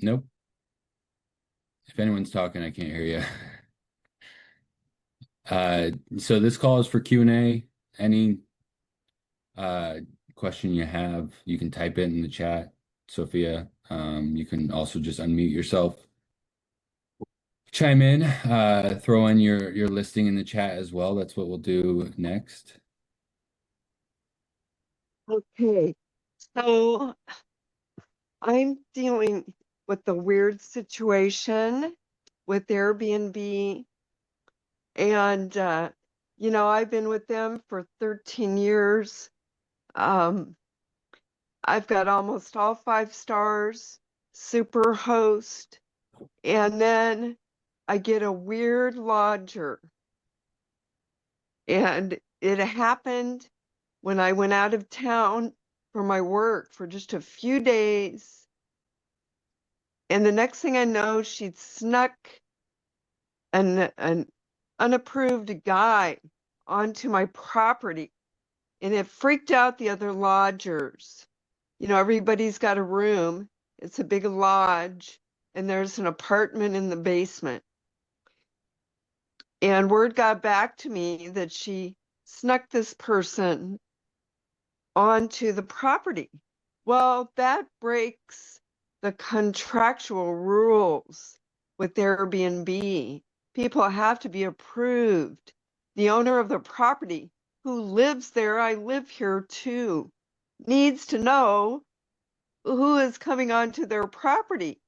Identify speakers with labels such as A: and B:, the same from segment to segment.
A: Nope. If anyone's talking, I can't hear you. So this call is for Q&A. Any uh, question you have, you can type it in the chat, Sophia. You can also just unmute yourself, chime in, throw in your listing in the chat as well. That's what we'll do next.
B: Okay, so I'm dealing with the weird situation with Airbnb, and I've been with them for 13 years. I've got almost all 5 stars, super host, and then I get a weird lodger. And it happened when I went out of town for my work for just a few days. And the next thing I know, she'd snuck an unapproved guy onto my property, and it freaked out the other lodgers. Everybody's got a room. It's a big lodge, and there's an apartment in the basement. And word got back to me that she snuck this person onto the property. Well, that breaks the contractual rules with Airbnb. People have to be approved. The owner of the property who lives there, I live here too, needs to know who is coming onto their property.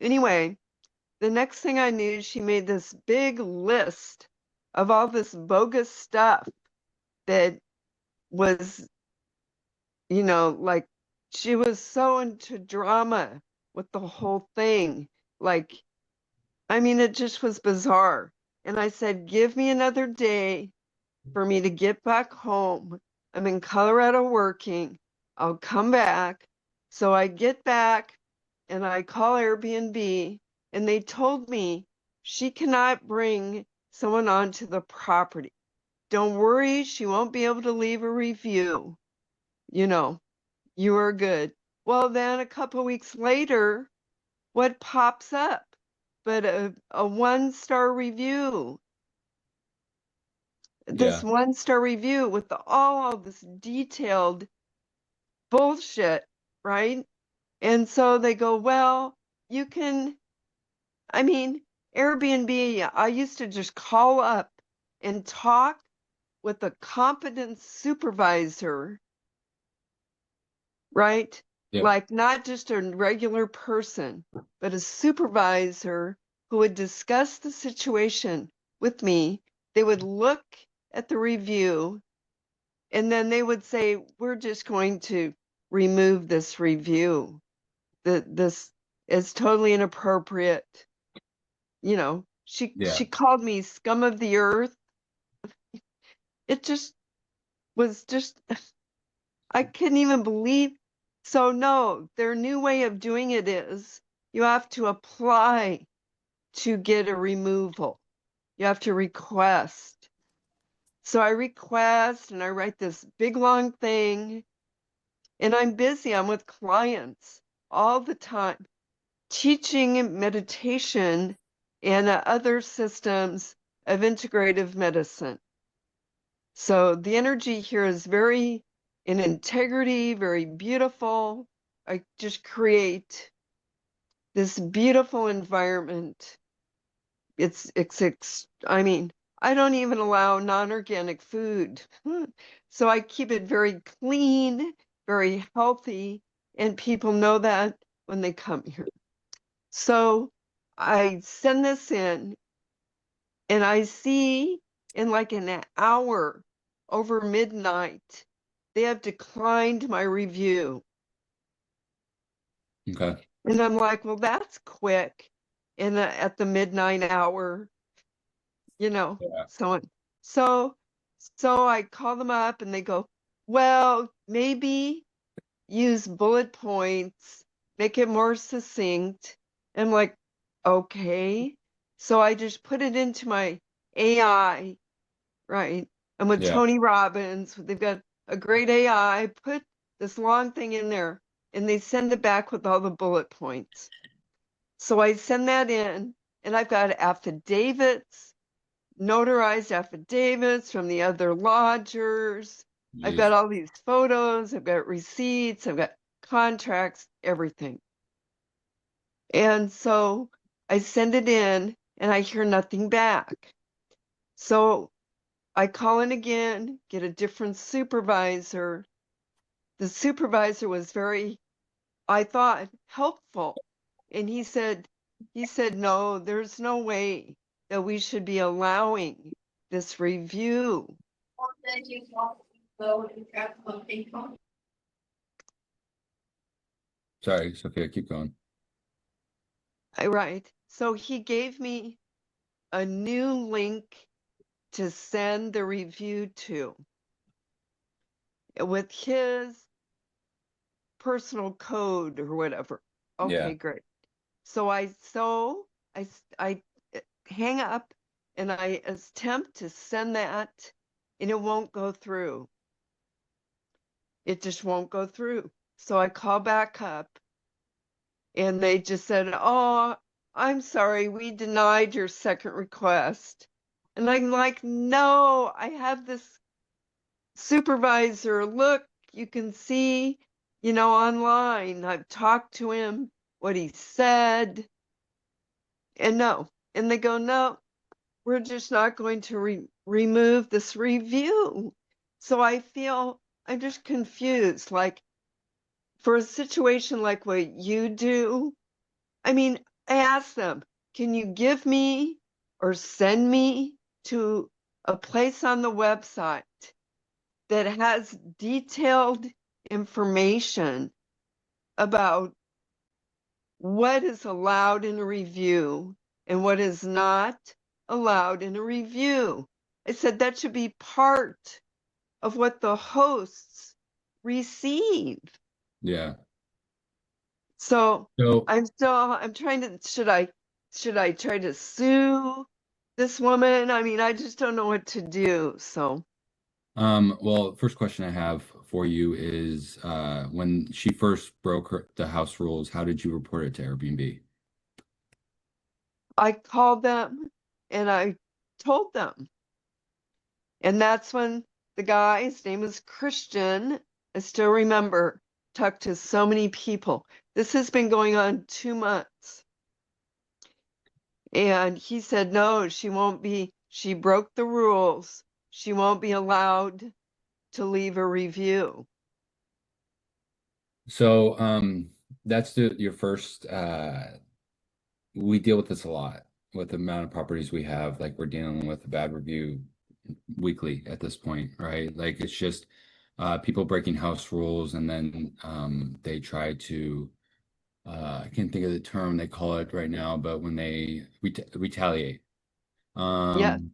B: Anyway, the next thing I knew, she made this big list of all this bogus stuff that was, like she was so into drama with the whole thing. It just was bizarre. And I said, give me another day for me to get back home. I'm in Colorado working. I'll come back. So I get back and I call Airbnb, and they told me she cannot bring someone onto the property. Don't worry, she won't be able to leave a review. You are good. Well, then a couple of weeks later, what pops up but a 1-star review? This
A: Yeah.
B: 1-star review with all this detailed bullshit, right? And so they go, well, you can, Airbnb, I used to just call up and talk with a competent supervisor, right?
A: Yep.
B: Like not just a regular person, but a supervisor who would discuss the situation with me. They would look at the review, and then they would say, we're just going to remove this review. This is totally inappropriate. She called me scum of the earth. It just was just, I couldn't even believe. So no, their new way of doing it is you have to apply to get a removal. You have to request. So I request and I write this big long thing, and I'm busy. I'm with clients all the time, teaching meditation and other systems of integrative medicine. So the energy here is very in integrity, very beautiful. I just create this beautiful environment. I don't even allow non-organic food. So I keep it very clean, very healthy, and people know that when they come here. So I send this in, and I see in like an hour over midnight, they have declined my review.
A: Okay.
B: And I'm like, well, that's quick. And at the midnight hour,
A: Yeah.
B: so on. So I call them up and they go, well, maybe use bullet points, make it more succinct. I'm like, okay. So I just put it into my AI, right? And with
A: Yeah.
B: Tony Robbins, they've got a great AI, put this long thing in there, and they send it back with all the bullet points. So I send that in, and I've got affidavits, notarized affidavits from the other lodgers. I've
A: Jeez.
B: got all these photos, I've got receipts, I've got contracts, everything. And so I send it in and I hear nothing back. So I call in again, get a different supervisor. The supervisor was very, I thought, helpful. And he said, no, there's no way that we should be allowing this review.
A: Sorry, Sophia, keep going.
B: Right. So he gave me a new link to send the review to with his personal code or whatever.
A: Yeah.
B: Okay, great. So I hang up and I attempt to send that and it won't go through. It just won't go through. So I call back up and they just said, "Oh, I'm sorry, we denied your second request." And I'm like, "No, I have this supervisor. Look, you can see, online. I've talked to him, what he said." And no. And they go, "No, we're just not going to remove this review." So I feel I'm just confused. Like, for a situation like what you do, I mean, I asked them, can you give me or send me to a place on the website that has detailed information about what is allowed in a review and what is not allowed in a review? I said that should be part of what the hosts receive.
A: Yeah.
B: So
A: So,
B: I'm trying to, should I try to sue this woman? I mean, I just don't know what to do. So
A: well, first question I have for you is, when she first broke the house rules, how did you report it to Airbnb?
B: I called them and I told them. And that's when the guy, his name is Christian, I still remember, talked to so many people. This has been going on 2 months. And he said, no, she broke the rules. She won't be allowed to leave a review.
A: So, that's your first, we deal with this a lot with the amount of properties we have. Like, we're dealing with a bad review weekly at this point, right? Like, it's just people breaking house rules, and then they try to, I can't think of the term they call it right now, but when they retaliate.
B: Yes,
A: Um,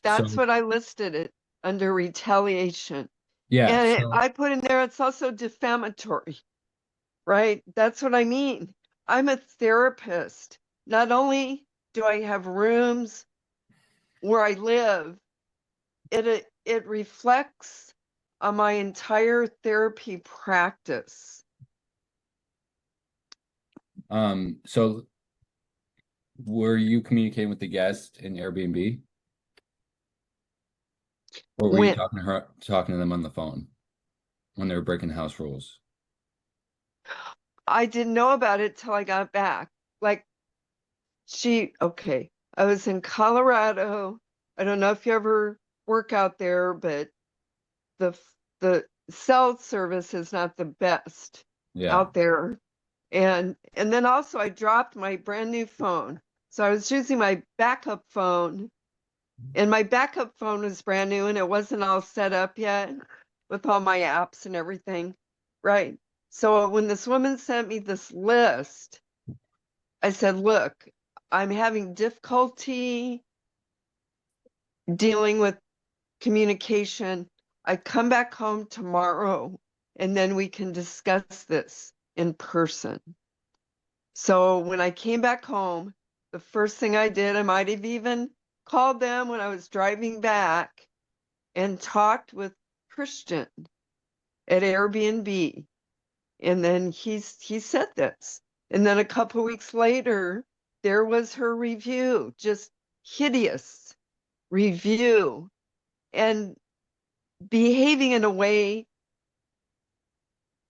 B: that's
A: so
B: what I listed it under retaliation.
A: yeah,
B: And
A: so
B: I put in there, it's also defamatory, right? That's what I mean. I'm a therapist. Not only do I have rooms where I live, it reflects on my entire therapy practice.
A: so were you communicating with the guest in Airbnb, or were you
B: When
A: talking to them on the phone when they were breaking house rules?
B: I didn't know about it till I got back. Like, okay, I was in Colorado. I don't know if you ever work out there, but the the cell service is not the best
A: Yeah.
B: out there. And then also I dropped my brand new phone. So I was using my backup phone, and my backup phone was brand new and it wasn't all set up yet with all my apps and everything. Right. So when this woman sent me this list, I said, look, I'm having difficulty dealing with communication. I come back home tomorrow and then we can discuss this in person. So when I came back home, the first thing I did, I might have even called them when I was driving back and talked with Christian at Airbnb. And then he said this. And then a couple weeks later, there was her review, just hideous review, and behaving in a way.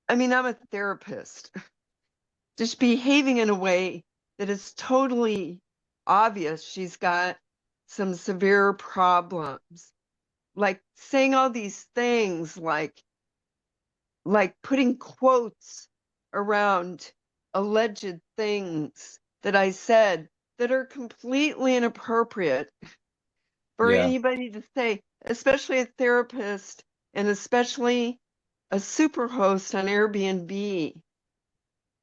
B: I mean, I'm a therapist, just behaving in a way that is totally obvious she's got some severe problems. Like saying all these things, like putting quotes around alleged things that I said that are completely inappropriate for
A: Yeah.
B: anybody to say, especially a therapist and especially a superhost on Airbnb,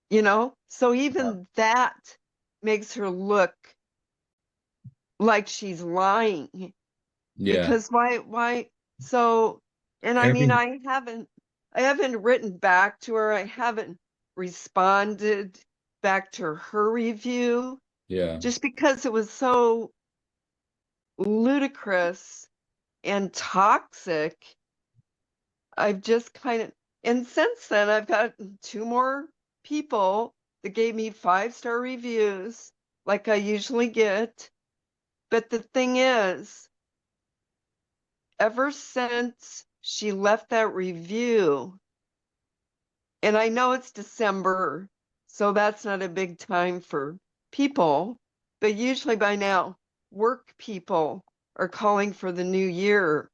B: you know? So even that makes her look like she's lying.
A: Yeah.
B: Because why so, and I mean,
A: Airbnb.
B: I haven't written back to her. I haven't responded back to her review
A: Yeah.
B: just because it was so ludicrous and toxic. I've just kind of, and since then I've got two more people that gave me 5-star reviews like I usually get. But the thing is, ever since she left that review, and I know it's December, so that's not a big time for people, but usually by now, work people are calling for the new year,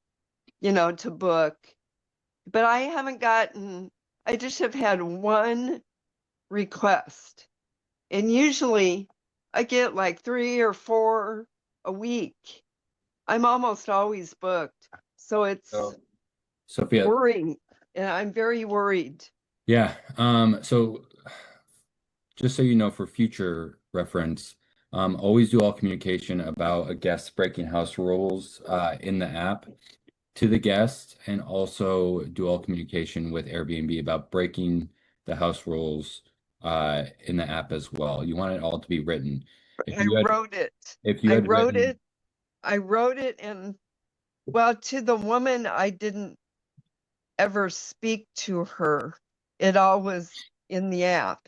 B: to book. But I just have had one request. And usually I get like 3 or 4 a week. I'm almost always booked. So it's
A: So, Sophia,
B: worrying. And I'm very worried.
A: yeah. So just so you know, for future reference, always do all communication about a guest breaking house rules in the app to the guest, and also do all communication with Airbnb about breaking the house rules in the app as well. You want it all to be written. If
B: I
A: you had
B: wrote it.
A: if you
B: I
A: had
B: wrote
A: written,
B: it. I wrote it. And well, to the woman, I didn't ever speak to her. It all was in the app.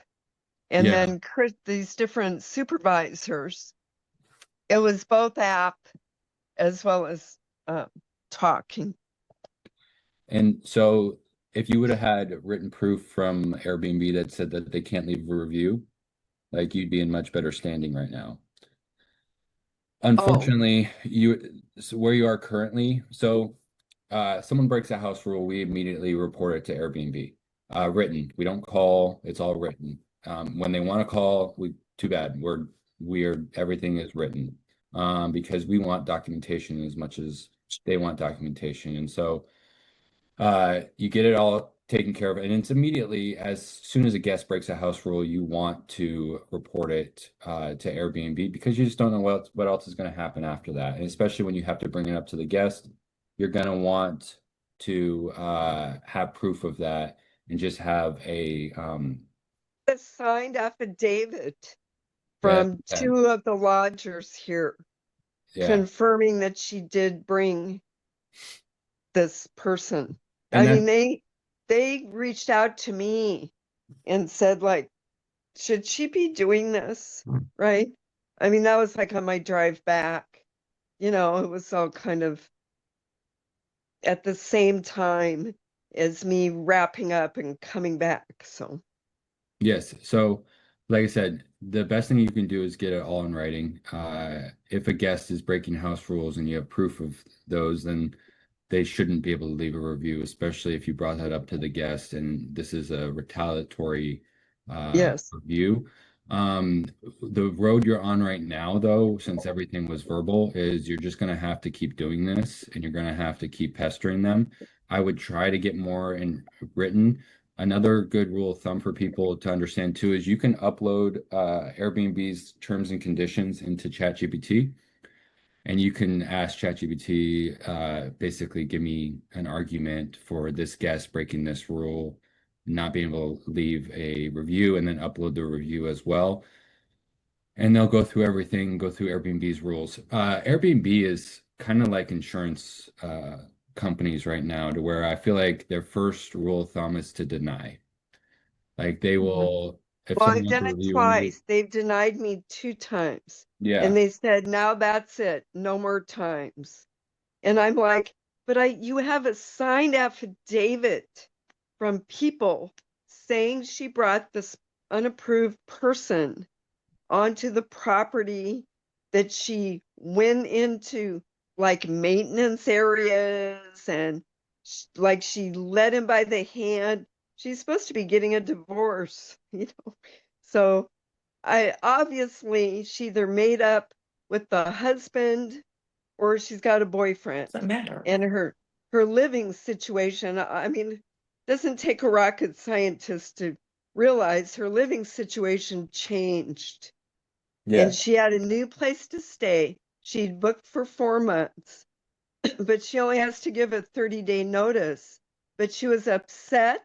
B: And
A: yeah,
B: then these different supervisors, it was both app as well as um, talking.
A: and so if you would have had written proof from Airbnb that said that they can't leave a review, like you'd be in much better standing right now.
B: Oh,
A: Unfortunately, so where you are currently, so someone breaks a house rule, we immediately report it to Airbnb. Written. We don't call, it's all written. When they want to call, too bad. We are everything is written. Because we want documentation as much as they want documentation. And so you get it all taken care of, and it's immediately as soon as a guest breaks a house rule, you want to report it to Airbnb, because you just don't know what else is going to happen after that. And especially when you have to bring it up to the guest, you're going to want to have proof of that, and just have
B: a signed affidavit
A: yeah,
B: from two of the lodgers here
A: yeah.
B: confirming that she did bring this person.
A: And
B: I
A: that
B: mean, they reached out to me and said, like, should she be doing this? Right? I mean, that was like on my drive back. It was all kind of at the same time as me wrapping up and coming back. So,
A: Yes. So, like I said, the best thing you can do is get it all in writing. If a guest is breaking house rules and you have proof of those, then they shouldn't be able to leave a review, especially if you brought that up to the guest and this is a retaliatory
B: yes.
A: review. Um, the road you're on right now, though, since everything was verbal, is you're just going to have to keep doing this, and you're going to have to keep pestering them. I would try to get more in written. Another good rule of thumb for people to understand too is you can upload Airbnb's terms and conditions into ChatGPT, and you can ask ChatGPT, basically give me an argument for this guest breaking this rule, not being able to leave a review, and then upload the review as well. And they'll go through everything, go through Airbnb's rules. Airbnb is kind of like insurance companies right now, to where I feel like their first rule of thumb is to deny. Like they
B: Mhm.
A: will if
B: Well,
A: someone
B: I've
A: wants
B: done
A: to
B: it
A: review one of your,
B: twice. They've denied me 2 times. And
A: yeah,
B: they said, now that's it. No more times. And I'm like, but you have a signed affidavit from people saying she brought this unapproved person onto the property, that she went into like maintenance areas, and like she led him by the hand. She's supposed to be getting a divorce, you know. So I obviously she either made up with the husband or she's got a boyfriend.
C: Doesn't matter.
B: And her living situation, I mean, doesn't take a rocket scientist to realize her living situation changed.
A: yeah.
B: And she had a new place to stay. She'd booked for 4 months, but she only has to give a 30-day notice. But she was upset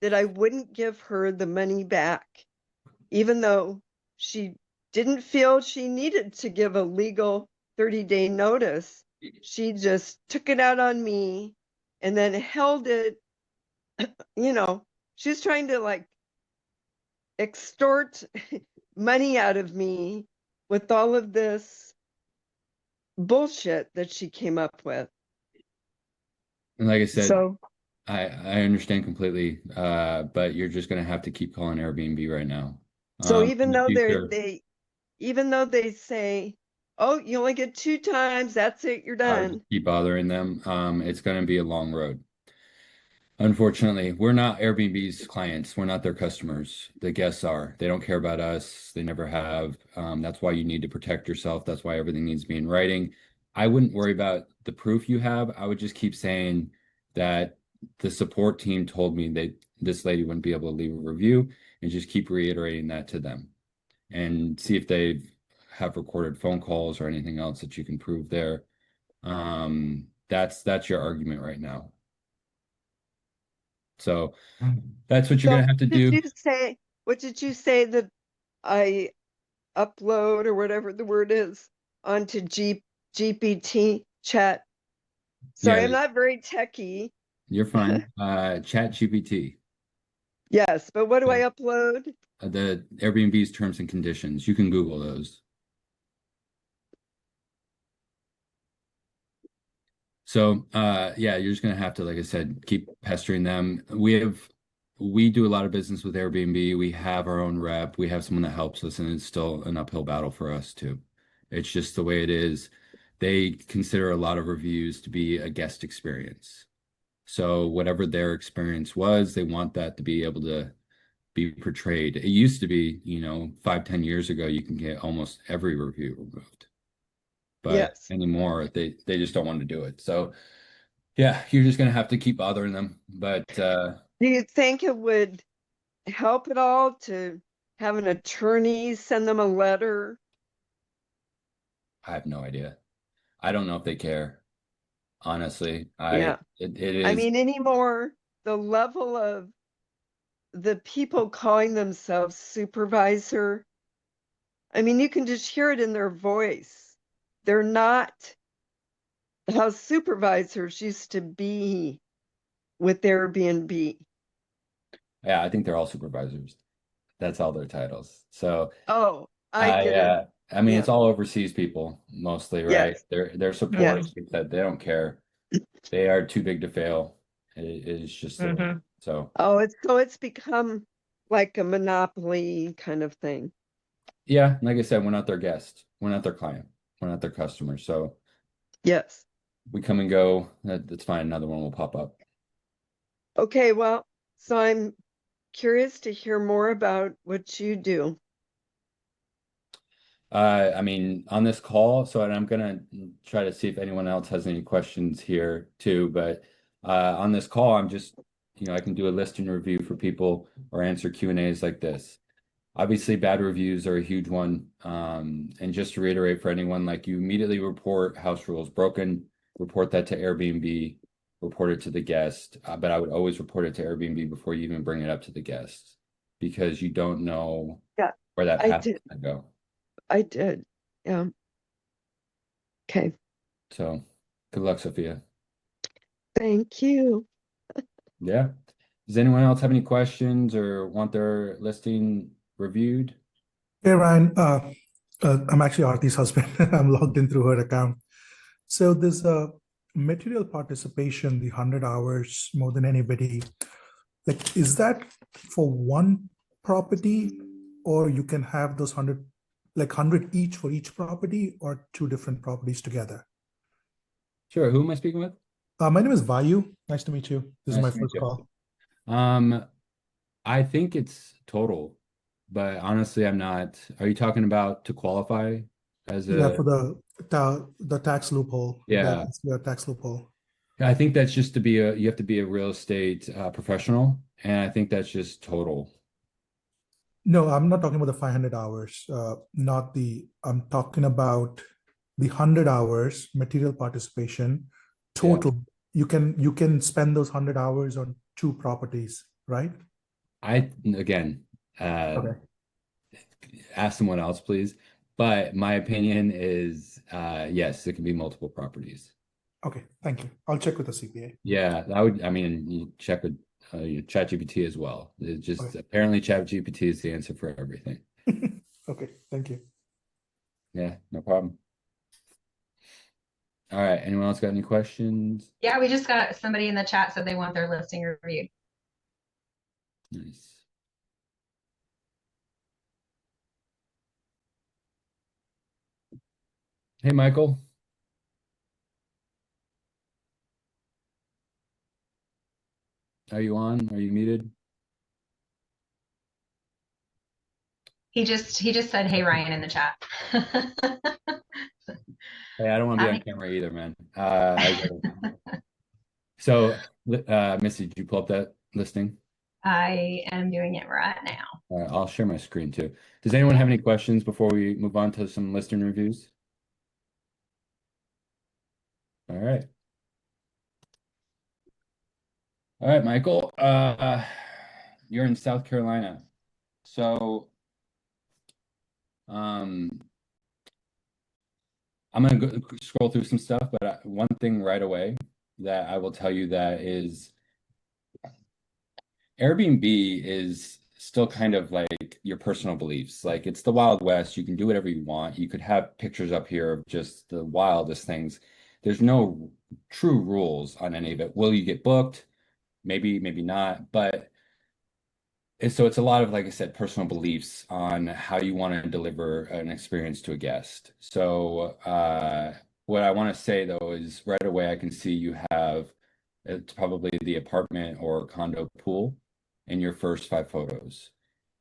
B: that I wouldn't give her the money back, even though she didn't feel she needed to give a legal 30-day notice. She just took it out on me and then held it, you know. She's trying to like extort money out of me with all of this bullshit that she came up with.
A: And like I said,
B: So,
A: I understand completely, but you're just gonna have to keep calling Airbnb right now.
B: so
A: In
B: even
A: the
B: though
A: future,
B: even though they say, oh, you only get 2 times, that's it, you're
A: I would
B: done.
A: just keep bothering them. It's gonna be a long road. Unfortunately, we're not Airbnb's clients. We're not their customers. The guests are. They don't care about us. They never have. That's why you need to protect yourself. That's why everything needs to be in writing. I wouldn't worry about the proof you have. I would just keep saying that the support team told me that this lady wouldn't be able to leave a review, and just keep reiterating that to them and see if they have recorded phone calls or anything else that you can prove there. That's your argument right now. So that's what you're
B: So
A: gonna have to do.
B: what did you say that I upload or whatever the word is onto GPT chat? Sorry,
A: Yeah,
B: I'm not very techy.
A: you're fine. Chat GPT,
B: Yes, but what do I
A: the,
B: upload?
A: the Airbnb's terms and conditions. You can Google those. So, yeah, you're just gonna have to, like I said, keep pestering them. We do a lot of business with Airbnb. We have our own rep. We have someone that helps us, and it's still an uphill battle for us too. It's just the way it is. They consider a lot of reviews to be a guest experience. So whatever their experience was, they want that to be able to be portrayed. It used to be, 5, 10 years ago, you can get almost every review removed. But
B: Yes.
A: anymore, they just don't want to do it. So yeah, you're just gonna have to keep bothering them. But
B: Do you think it would help at all to have an attorney send them a letter?
A: I have no idea. I don't know if they care. Honestly,
B: Yeah.
A: it
B: I
A: is.
B: mean, anymore, the level of the people calling themselves supervisor, I mean, you can just hear it in their voice. They're not how supervisors used to be with Airbnb.
A: Yeah, I think they're all supervisors. That's all their titles. So
B: Oh, I get it.
A: I mean,
B: Yeah.
A: it's all overseas people mostly, right?
B: Yes.
A: They're
C: Yeah.
A: support that they don't care. They are too big to fail. It is just the way.
C: Mm-hmm.
A: So
B: Oh, it's become like a monopoly kind of thing.
A: yeah, like I said, we're not their guest. We're not their client. We're not their customer. So
B: Yes.
A: we come and go. That's fine. Another one will pop up.
B: Okay, well, so I'm curious to hear more about what you do.
A: I mean, on this call, so and I'm gonna try to see if anyone else has any questions here too. But on this call, I'm just, I can do a listing review for people or answer Q&As like this. Obviously, bad reviews are a huge one. And just to reiterate for anyone, like you immediately report house rules broken, report that to Airbnb, report it to the guest. But I would always report it to Airbnb before you even bring it up to the guest because you don't know
B: Yeah,
A: where that
B: I
A: path is
B: did.
A: gonna go.
B: I did. Yeah. Okay.
A: So good luck, Sophia.
B: Thank you.
A: Yeah. Does anyone else have any questions or want their listing reviewed?
C: Hey Ryan, I'm actually Arti's husband. I'm logged in through her account. So this material participation, the 100 hours more than anybody, like is that for one property, or you can have those 100, like 100 each for each property, or two different properties together?
A: Sure. Who am I speaking with?
C: My name is Vayu. Nice to meet you. This is
A: Nice
C: my
A: to meet
C: first
A: you.
C: call.
A: I think it's total, but honestly, I'm not. Are you talking about to qualify as
C: Yeah,
A: a?
C: for the tax loophole,
A: Yeah,
C: the tax loophole.
A: I think that's just to be a. You have to be a real estate professional, and I think that's just total.
C: No, I'm not talking about the 500 hours, I'm talking about the 100 hours material participation
A: Yeah.
C: total. You can spend those 100 hours on two properties, right?
A: I again, uh,
C: Okay.
A: ask someone else, please. But my opinion is, yes, it can be multiple properties.
C: Okay, thank you. I'll check with the CPA.
A: Yeah, I would. I mean, you check with your ChatGPT as well. It just
C: Okay.
A: apparently ChatGPT is the answer for everything.
C: Okay, thank you.
A: Yeah, no problem. All right. Anyone else got any questions?
D: Yeah, we just got somebody in the chat said they want their listing reviewed.
A: Nice. Hey, Michael. Are you on? Are you muted?
D: He just said, "Hey Ryan" in the chat.
A: Hey, I don't want to be on camera either, man. So, Missy, did you pull up that listing?
D: I am doing it right now.
A: All right, I'll share my screen too. Does anyone have any questions before we move on to some listing reviews? All right. All right, Michael. You're in South Carolina. So, um, I'm gonna go scroll through some stuff, but one thing right away that I will tell you that is Airbnb is still kind of like your personal beliefs. Like it's the Wild West. You can do whatever you want. You could have pictures up here of just the wildest things. There's no true rules on any of it. Will you get booked? Maybe, maybe not. But so it's a lot of, like I said, personal beliefs on how you want to deliver an experience to a guest. So what I want to say though is right away I can see you have it's probably the apartment or condo pool in your first 5 photos.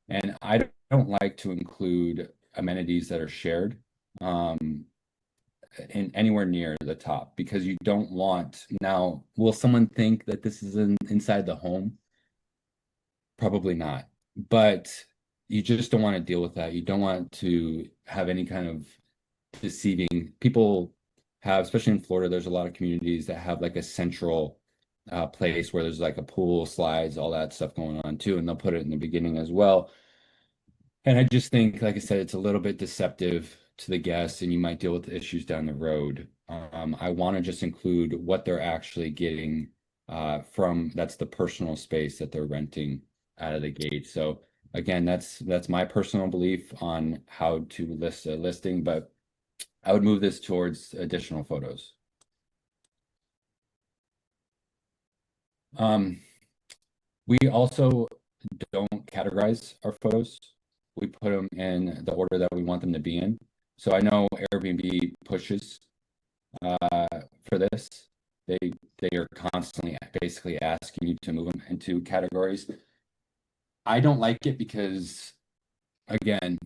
A: And I don't like to include amenities that are shared in anywhere near the top because you don't want now, will someone think that this is inside the home? Probably not. But you just don't want to deal with that. You don't want to have any kind of deceiving. People have, especially in Florida, there's a lot of communities that have like a central place where there's like a pool, slides, all that stuff going on too, and they'll put it in the beginning as well. And I just think, like I said, it's a little bit deceptive to the guests, and you might deal with issues down the road. I want to just include what they're actually getting from that's the personal space that they're renting out of the gate. So again, that's my personal belief on how to list a listing, but I would move this towards additional photos. We also don't categorize our photos. We put them in the order that we want them to be in. So I know Airbnb pushes for this. They are constantly basically asking you to move them into categories. I don't like it because, again,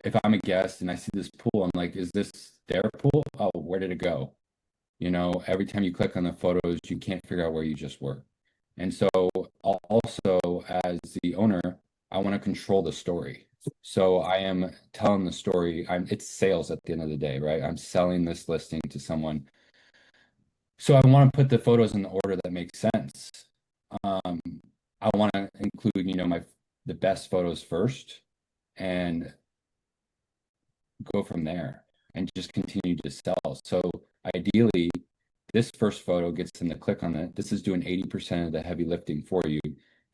A: if I'm a guest and I see this pool, I'm like, is this their pool? Oh, where did it go? You know, every time you click on the photos, you can't figure out where you just were. And so also as the owner, I want to control the story. So I am telling the story. It's sales at the end of the day, right? I'm selling this listing to someone. So I want to put the photos in the order that makes sense. I want to include, the best photos first and go from there and just continue to sell. So ideally, this first photo gets them to click on it. This is doing 80% of the heavy lifting for you.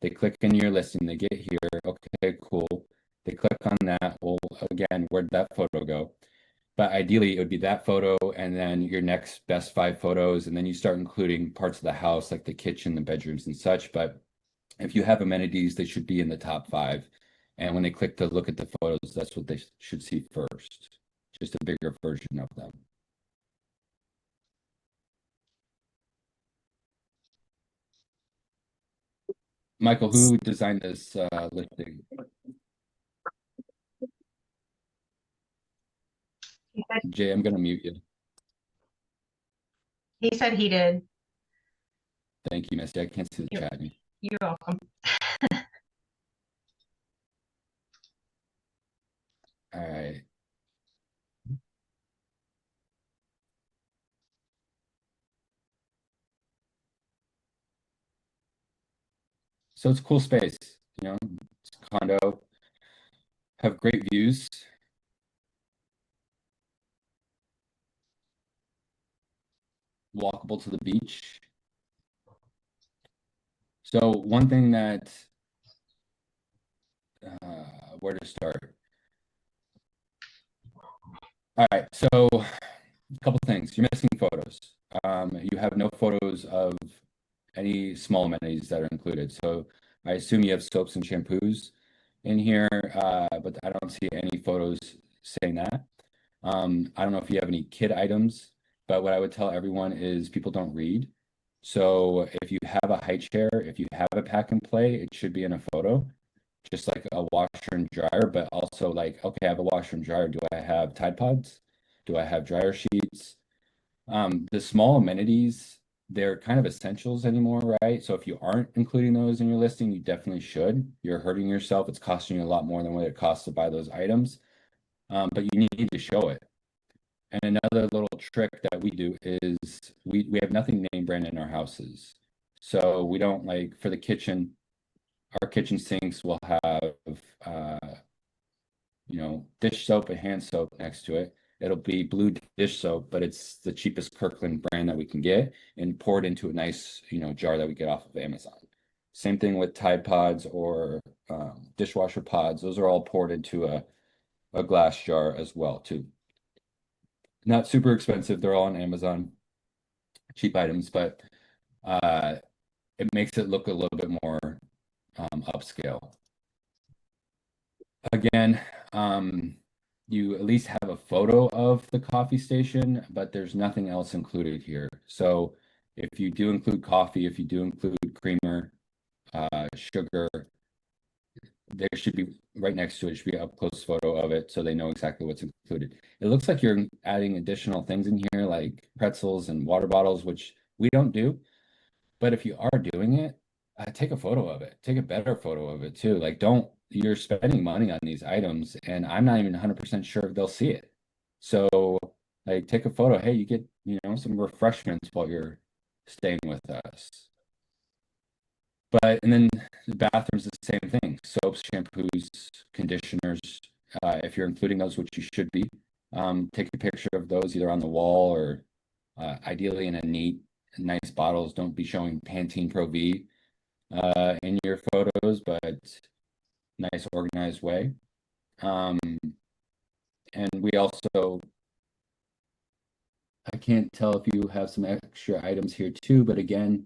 A: They click in your listing, they get here. Okay, cool. They click on that. Well, again, where'd that photo go? But ideally, it would be that photo and then your next best 5 photos. And then you start including parts of the house, like the kitchen, the bedrooms, and such. But if you have amenities, they should be in the top 5. And when they click to look at the photos, that's what they should see first. Just a bigger version of them. Michael, who designed this listing? Jay, I'm going to mute you.
D: He said he did.
A: Thank you, Misty. I can't see the chat.
D: You're welcome.
A: All right. So it's a cool space, you know, it's a condo, have great views. Walkable to the beach. So one thing that, where to start? All right, so a couple things. You're missing photos. You have no photos of any small amenities that are included. So I assume you have soaps and shampoos in here, but I don't see any photos saying that. I don't know if you have any kid items, but what I would tell everyone is people don't read. So if you have a high chair, if you have a pack and play, it should be in a photo, just like a washer and dryer, but also like, okay, I have a washer and dryer. Do I have Tide Pods? Do I have dryer sheets? The small amenities, they're kind of essentials anymore, right? So if you aren't including those in your listing, you definitely should. You're hurting yourself. It's costing you a lot more than what it costs to buy those items. But you need to show it. And another little trick that we do is we have nothing name brand in our houses. So we don't, like, for the kitchen, our kitchen sinks will have you know, dish soap and hand soap next to it. It'll be blue dish soap, but it's the cheapest Kirkland brand that we can get and poured into a nice, you know, jar that we get off of Amazon. Same thing with Tide Pods or dishwasher pods. Those are all poured into a glass jar as well too. Not super expensive. They're all on Amazon, cheap items, but it makes it look a little bit more upscale. Again, you at least have a photo of the coffee station, but there's nothing else included here. So if you do include coffee, if you do include creamer, sugar, there should be right next to it, should be an up close photo of it so they know exactly what's included. It looks like you're adding additional things in here like pretzels and water bottles, which we don't do. But if you are doing it, take a photo of it. Take a better photo of it too. Like, you're spending money on these items and I'm not even 100% sure if they'll see it. So like, take a photo. Hey, you get, you know, some refreshments while you're staying with us. But, and then the bathroom's the same thing. Soaps, shampoos, conditioners. If you're including those, which you should be, take a picture of those either on the wall or ideally in a neat, nice bottles. Don't be showing Pantene Pro V in your photos, but nice organized way. And we also, I can't tell if you have some extra items here too, but again,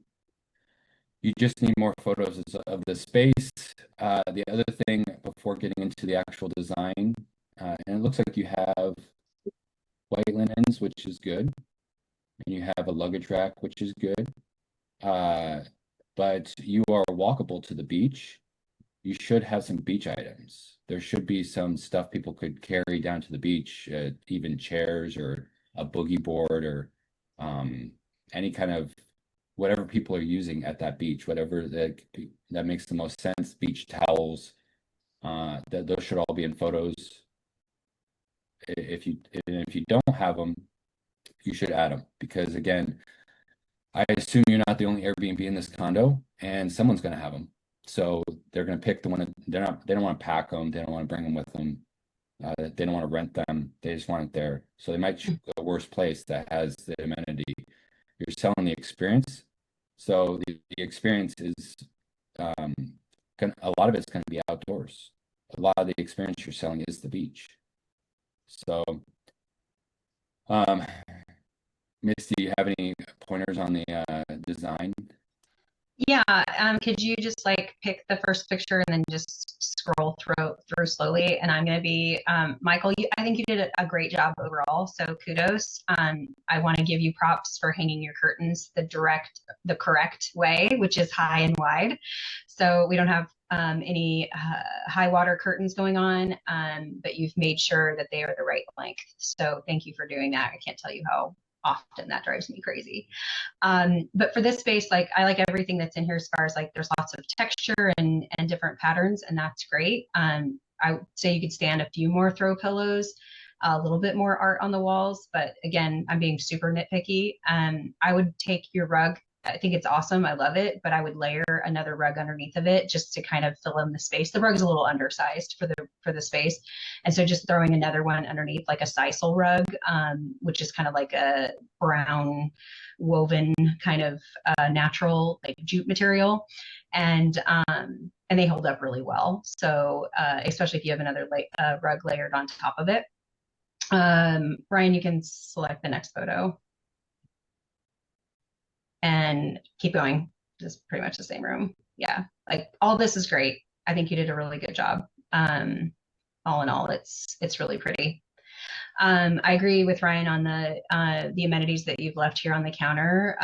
A: you just need more photos of the space. The other thing before getting into the actual design, and it looks like you have white linens, which is good. And you have a luggage rack, which is good. But you are walkable to the beach. You should have some beach items. There should be some stuff people could carry down to the beach, even chairs or a boogie board or any kind of whatever people are using at that beach, whatever that makes the most sense. Beach towels, those should all be in photos. If you don't have them, you should add them because again, I assume you're not the only Airbnb in this condo, and someone's going to have them. So they're going to pick the one that they don't want to pack them, they don't want to bring them with them, they don't want to rent them, they just want it there. So they might choose the worst place that has the amenity. You're selling the experience. So the experience is a lot of it's going to be outdoors. A lot of the experience you're selling is the beach. So, Misty, do you have any pointers on the design?
D: Yeah, could you just like pick the first picture and then just scroll through slowly? And I'm going to be, Michael, I think you did a great job overall. So kudos. I want to give you props for hanging your curtains the correct way, which is high and wide. So we don't have any high water curtains going on, but you've made sure that they are the right length. So thank you for doing that. I can't tell you how often that drives me crazy. But for this space, like I like everything that's in here as far as like there's lots of texture and different patterns, and that's great. I would say you could stand a few more throw pillows, a little bit more art on the walls, but again, I'm being super nitpicky. I would take your rug. I think it's awesome. I love it, but I would layer another rug underneath of it just to kind of fill in the space. The rug is a little undersized for the space. And so just throwing another one underneath, like a sisal rug, which is kind of like a brown woven kind of natural like jute material. And they hold up really well. So especially if you have another rug layered on top of it. Ryan, you can select the next photo. And keep going. Just pretty much the same room. Yeah, like all this is great. I think you did a really good job. All in all, it's really pretty. I agree with Ryan on the amenities that you've left here on the counter.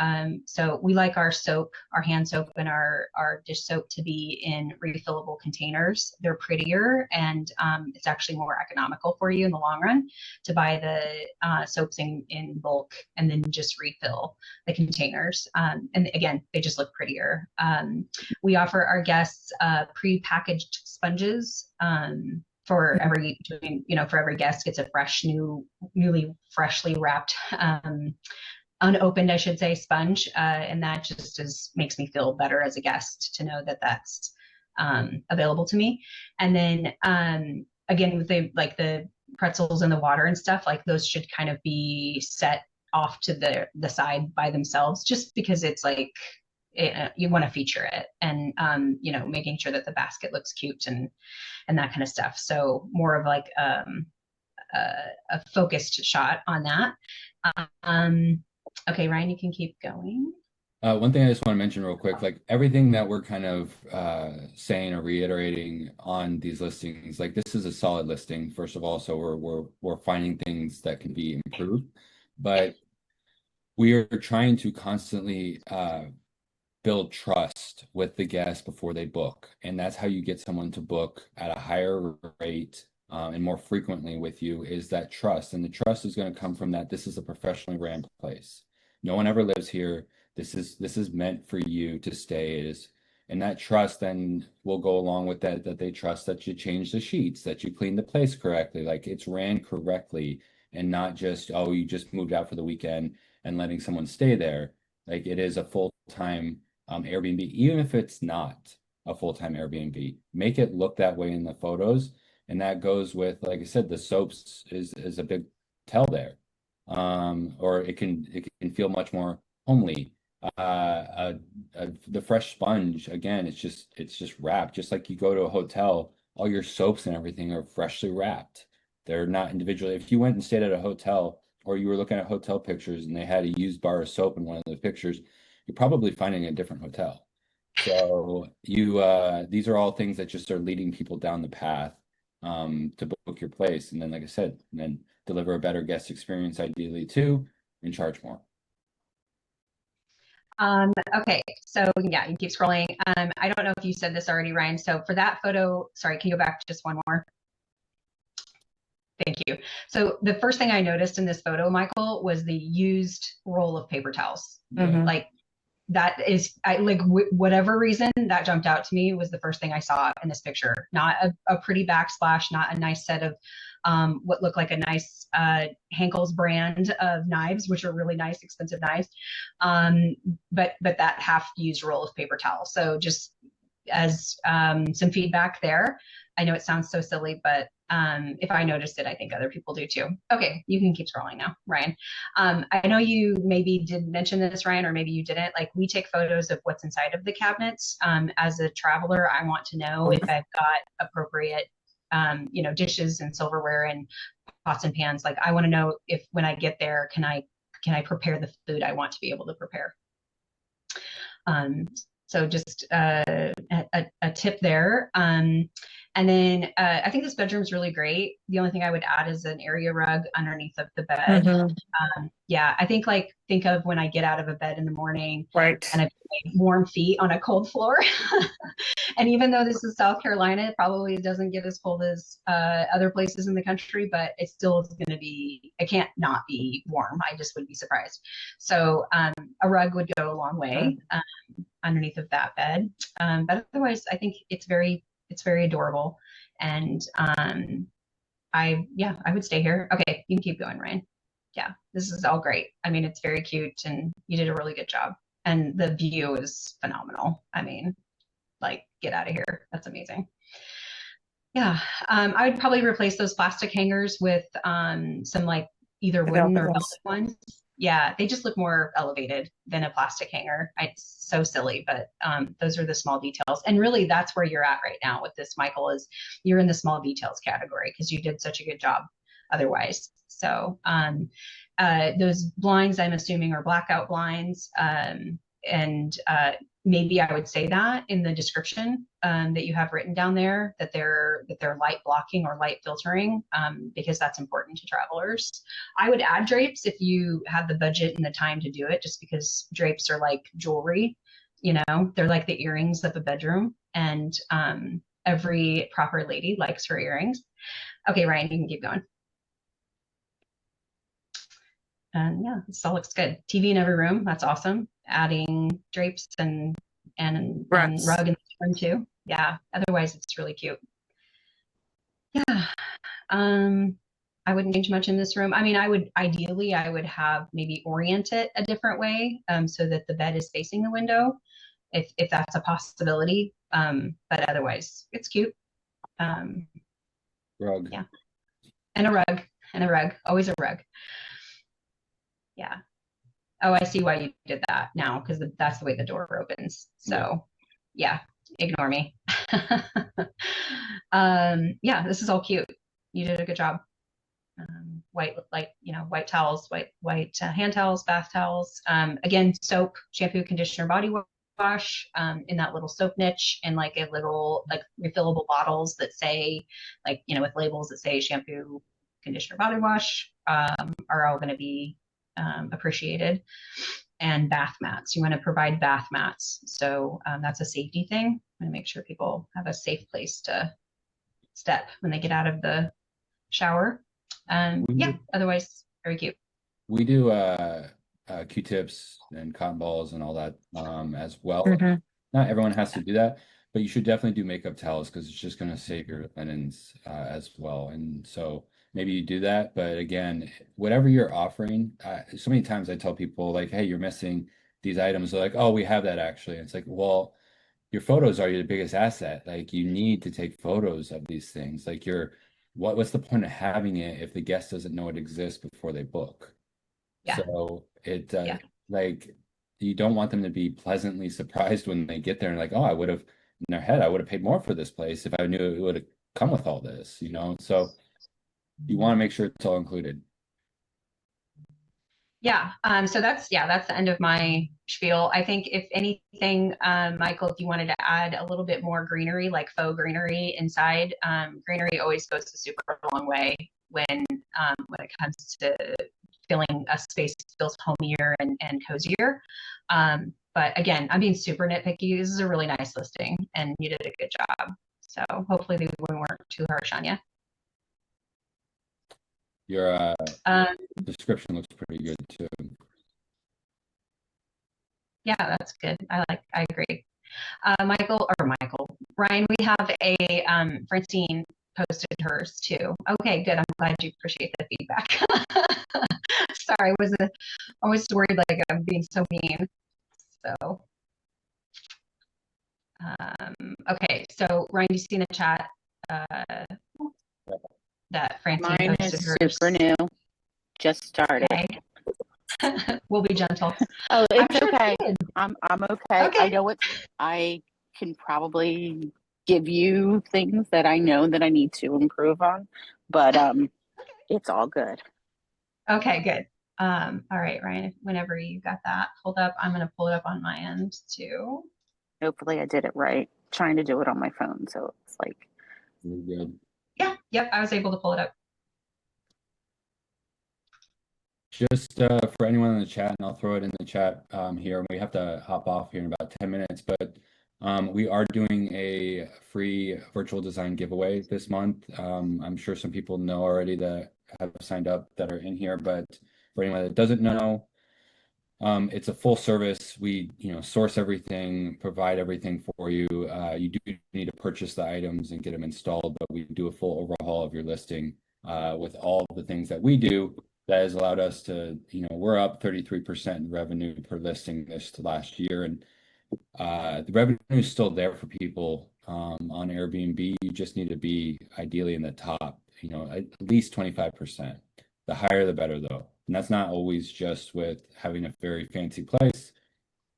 D: So we like our soap, our hand soap and our dish soap to be in refillable containers. They're prettier, and it's actually more economical for you in the long run to buy the soaps in bulk and then just refill the containers. And again, they just look prettier. We offer our guests pre-packaged sponges. For every guest gets a newly freshly wrapped, unopened, I should say, sponge, and that just makes me feel better as a guest to know that that's available to me. And then again, with the pretzels and the water and stuff, like those should kind of be set off to the side by themselves, just because it's like you want to feature it, and making sure that the basket looks cute and that kind of stuff. So more of like a focused shot on that. Okay, Ryan, you can keep going.
A: One thing I just want to mention real quick, like everything that we're kind of saying or reiterating on these listings, like this is a solid listing, first of all, so we're finding things that can be improved, but we are trying to constantly build trust with the guest before they book. And that's how you get someone to book at a higher rate and more frequently with you, is that trust. And the trust is going to come from that this is a professionally ran place. No one ever lives here. This is meant for you to stay. And that trust then will go along with that they trust that you change the sheets, that you clean the place correctly, like it's ran correctly, and not just, oh, you just moved out for the weekend and letting someone stay there. Like it is a full-time Airbnb, even if it's not a full-time Airbnb, make it look that way in the photos. And that goes with, like I said, the soaps is a big tell there. Or it can feel much more homely. The fresh sponge, again, it's just wrapped, just like you go to a hotel, all your soaps and everything are freshly wrapped. They're not individually. If you went and stayed at a hotel, or you were looking at hotel pictures and they had a used bar of soap in one of the pictures, you're probably finding a different hotel. So these are all things that just are leading people down the path to book your place. And then, like I said, and then deliver a better guest experience, ideally too, and charge more.
D: Okay, so yeah, you keep scrolling. I don't know if you said this already, Ryan. So for that photo, sorry, can you go back just one more? Thank you. So the first thing I noticed in this photo, Michael, was the used roll of paper towels.
B: Mhm.
D: Like that is, whatever reason that jumped out to me was the first thing I saw in this picture. Not a pretty backsplash, not a nice set of what looked like a nice Henkel's brand of knives, which are really nice, expensive knives. But that half used roll of paper towel. So just as some feedback there. I know it sounds so silly, but If I noticed it, I think other people do too. Okay, you can keep scrolling now, Ryan. I know you maybe did mention this, Ryan, or maybe you didn't. Like, we take photos of what's inside of the cabinets. As a traveler, I want to know if I've got appropriate, dishes and silverware and pots and pans. Like, I want to know if when I get there, can I prepare the food I want to be able to prepare? So just a tip there. And then I think this bedroom is really great. The only thing I would add is an area rug underneath of the bed. Yeah, I think think of when I get out of a bed in the morning,
E: Right.
D: and I put my warm feet on a cold floor. And even though this is South Carolina, it probably doesn't get as cold as other places in the country, but it still is going to be, it can't not be warm. I just would be surprised. So a rug would go a long way underneath of that bed. But otherwise, I think it's very adorable. And I would stay here. Okay, you can keep going, Ryan. Yeah, this is all great. I mean, it's very cute, and you did a really good job. And the view is phenomenal. I mean, like, get out of here. That's amazing. Yeah, I would probably replace those plastic hangers with some like either wooden or velvet ones. Yeah, they just look more elevated than a plastic hanger. It's so silly, but those are the small details. And really, that's where you're at right now with this, Michael, is you're in the small details category because you did such a good job otherwise. So those blinds, I'm assuming, are blackout blinds. And maybe I would say that in the description that you have written down there, that they're light blocking or light filtering, because that's important to travelers. I would add drapes if you have the budget and the time to do it, just because drapes are like jewelry. They're like the earrings of a bedroom, and every proper lady likes her earrings. Okay, Ryan, you can keep going. And yeah, this all looks good. TV in every room. That's awesome. Adding drapes and rug in the room too. Yeah. Otherwise, it's really cute. Yeah. I wouldn't change much in this room. I mean, I would have maybe orient it a different way, so that the bed is facing the window, if that's a possibility. But otherwise, it's cute.
A: Rug.
D: Yeah. And a rug. Always a rug. Yeah. Oh, I see why you did that now, because that's the way the door opens. So yeah, ignore me. Yeah, this is all cute. You did a good job. White towels, white hand towels, bath towels. Again, soap, shampoo, conditioner, body wash, in that little soap niche, and like a little refillable bottles that say with labels that say shampoo, conditioner, body wash, are all going to be appreciated. And bath mats. You want to provide bath mats. So that's a safety thing. I want to make sure people have a safe place to step when they get out of the shower. Yeah, otherwise, very cute.
A: We do Q-tips and cotton balls and all that as well. Not everyone has to do that, but you should definitely do makeup towels, because it's just going to save your linens as well. And so maybe you do that. But again, whatever you're offering, so many times I tell people like, hey, you're missing these items. They're like, oh, we have that actually. And it's like, well, your photos are your biggest asset. Like, you need to take photos of these things. Like, what's the point of having it if the guest doesn't know it exists before they book?
D: Yeah.
A: So like, you don't want them to be pleasantly surprised when they get there and like, oh, I would have paid more for this place if I knew it would have come with all this, So you want to make sure it's all included.
D: Yeah. So that's the end of my spiel. I think if anything, Michael, if you wanted to add a little bit more greenery, like faux greenery inside, greenery always goes a super long way when it comes to feeling a space feels homier and cozier. But again, I'm being super nitpicky. This is a really nice listing, and you did a good job. So hopefully we weren't too harsh on you.
A: Your description looks pretty good too.
D: Yeah, that's good. I agree. Ryan, we have a Francine posted hers too. Okay, good. I'm glad you appreciate the feedback. Sorry, I was always worried like I'm being so mean. So okay, so Ryan, you see in the chat that Francine
E: Mine
D: posted
E: is
D: hers.
E: super new. Just started.
D: Okay. We'll be gentle.
E: Oh,
D: I'm
E: it's
D: sure it's
E: okay.
D: good.
E: I'm okay.
D: Okay.
E: I know what I can probably give you things that I know that I need to improve on, but it's all good.
D: Okay, good. All right, Ryan, whenever you got that pulled up, I'm going to pull it up on my end too.
E: Hopefully I did it right. Trying to do it on my phone, so it's like
A: We're good.
D: Yeah, yep, I was able to pull it up.
A: Just for anyone in the chat, and I'll throw it in the chat here. We have to hop off here in about 10 minutes, but we are doing a free virtual design giveaway this month. I'm sure some people know already that have signed up that are in here, but for anyone that doesn't know, it's a full service. We, source everything, provide everything for you. You do need to purchase the items and get them installed, but we do a full overhaul of your listing with all the things that we do. That has allowed us to, we're up 33% in revenue per listing this last year. And the revenue is still there for people on Airbnb. You just need to be ideally in the top, at least 25%. The higher, the better, though. And that's not always just with having a very fancy place.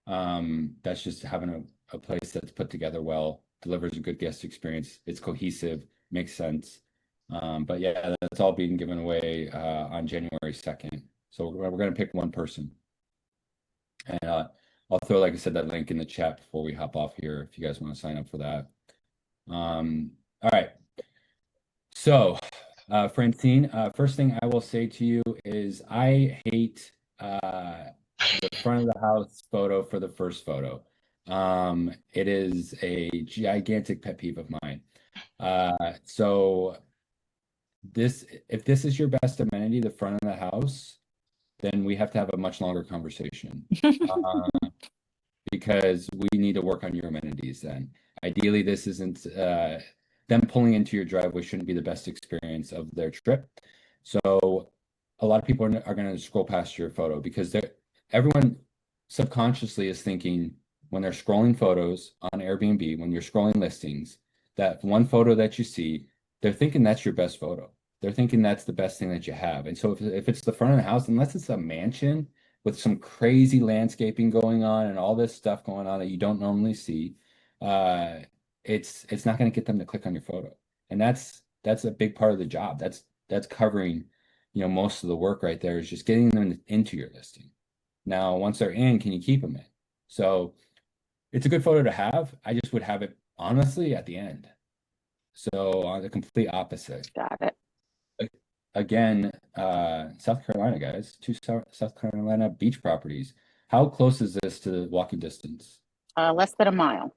A: That's just having a place that's put together well, delivers a good guest experience. It's cohesive, makes sense. But yeah, that's all being given away on January 2nd. So we're going to pick one person. And I'll throw, like I said, that link in the chat before we hop off here if you guys want to sign up for that. All right. So, Francine, first thing I will say to you is I hate the front of the house photo for the first photo. It is a gigantic pet peeve of mine. So if this is your best amenity, the front of the house, then we have to have a much longer conversation. Because we need to work on your amenities then. Ideally, this isn't them pulling into your driveway shouldn't be the best experience of their trip. So a lot of people are going to scroll past your photo because everyone subconsciously is thinking when they're scrolling photos on Airbnb, when you're scrolling listings, that one photo that you see, they're thinking that's your best photo. They're thinking that's the best thing that you have. And so if it's the front of the house, unless it's a mansion with some crazy landscaping going on and all this stuff going on that you don't normally see, it's not going to get them to click on your photo. And that's a big part of the job. That's covering, most of the work right there is just getting them into your listing. Now, once they're in, can you keep them in? So it's a good photo to have. I just would have it honestly at the end. So on the complete opposite.
E: got it.
A: Again, South Carolina, guys, 2 South Carolina beach properties. How close is this to the walking distance?
E: Less than a mile.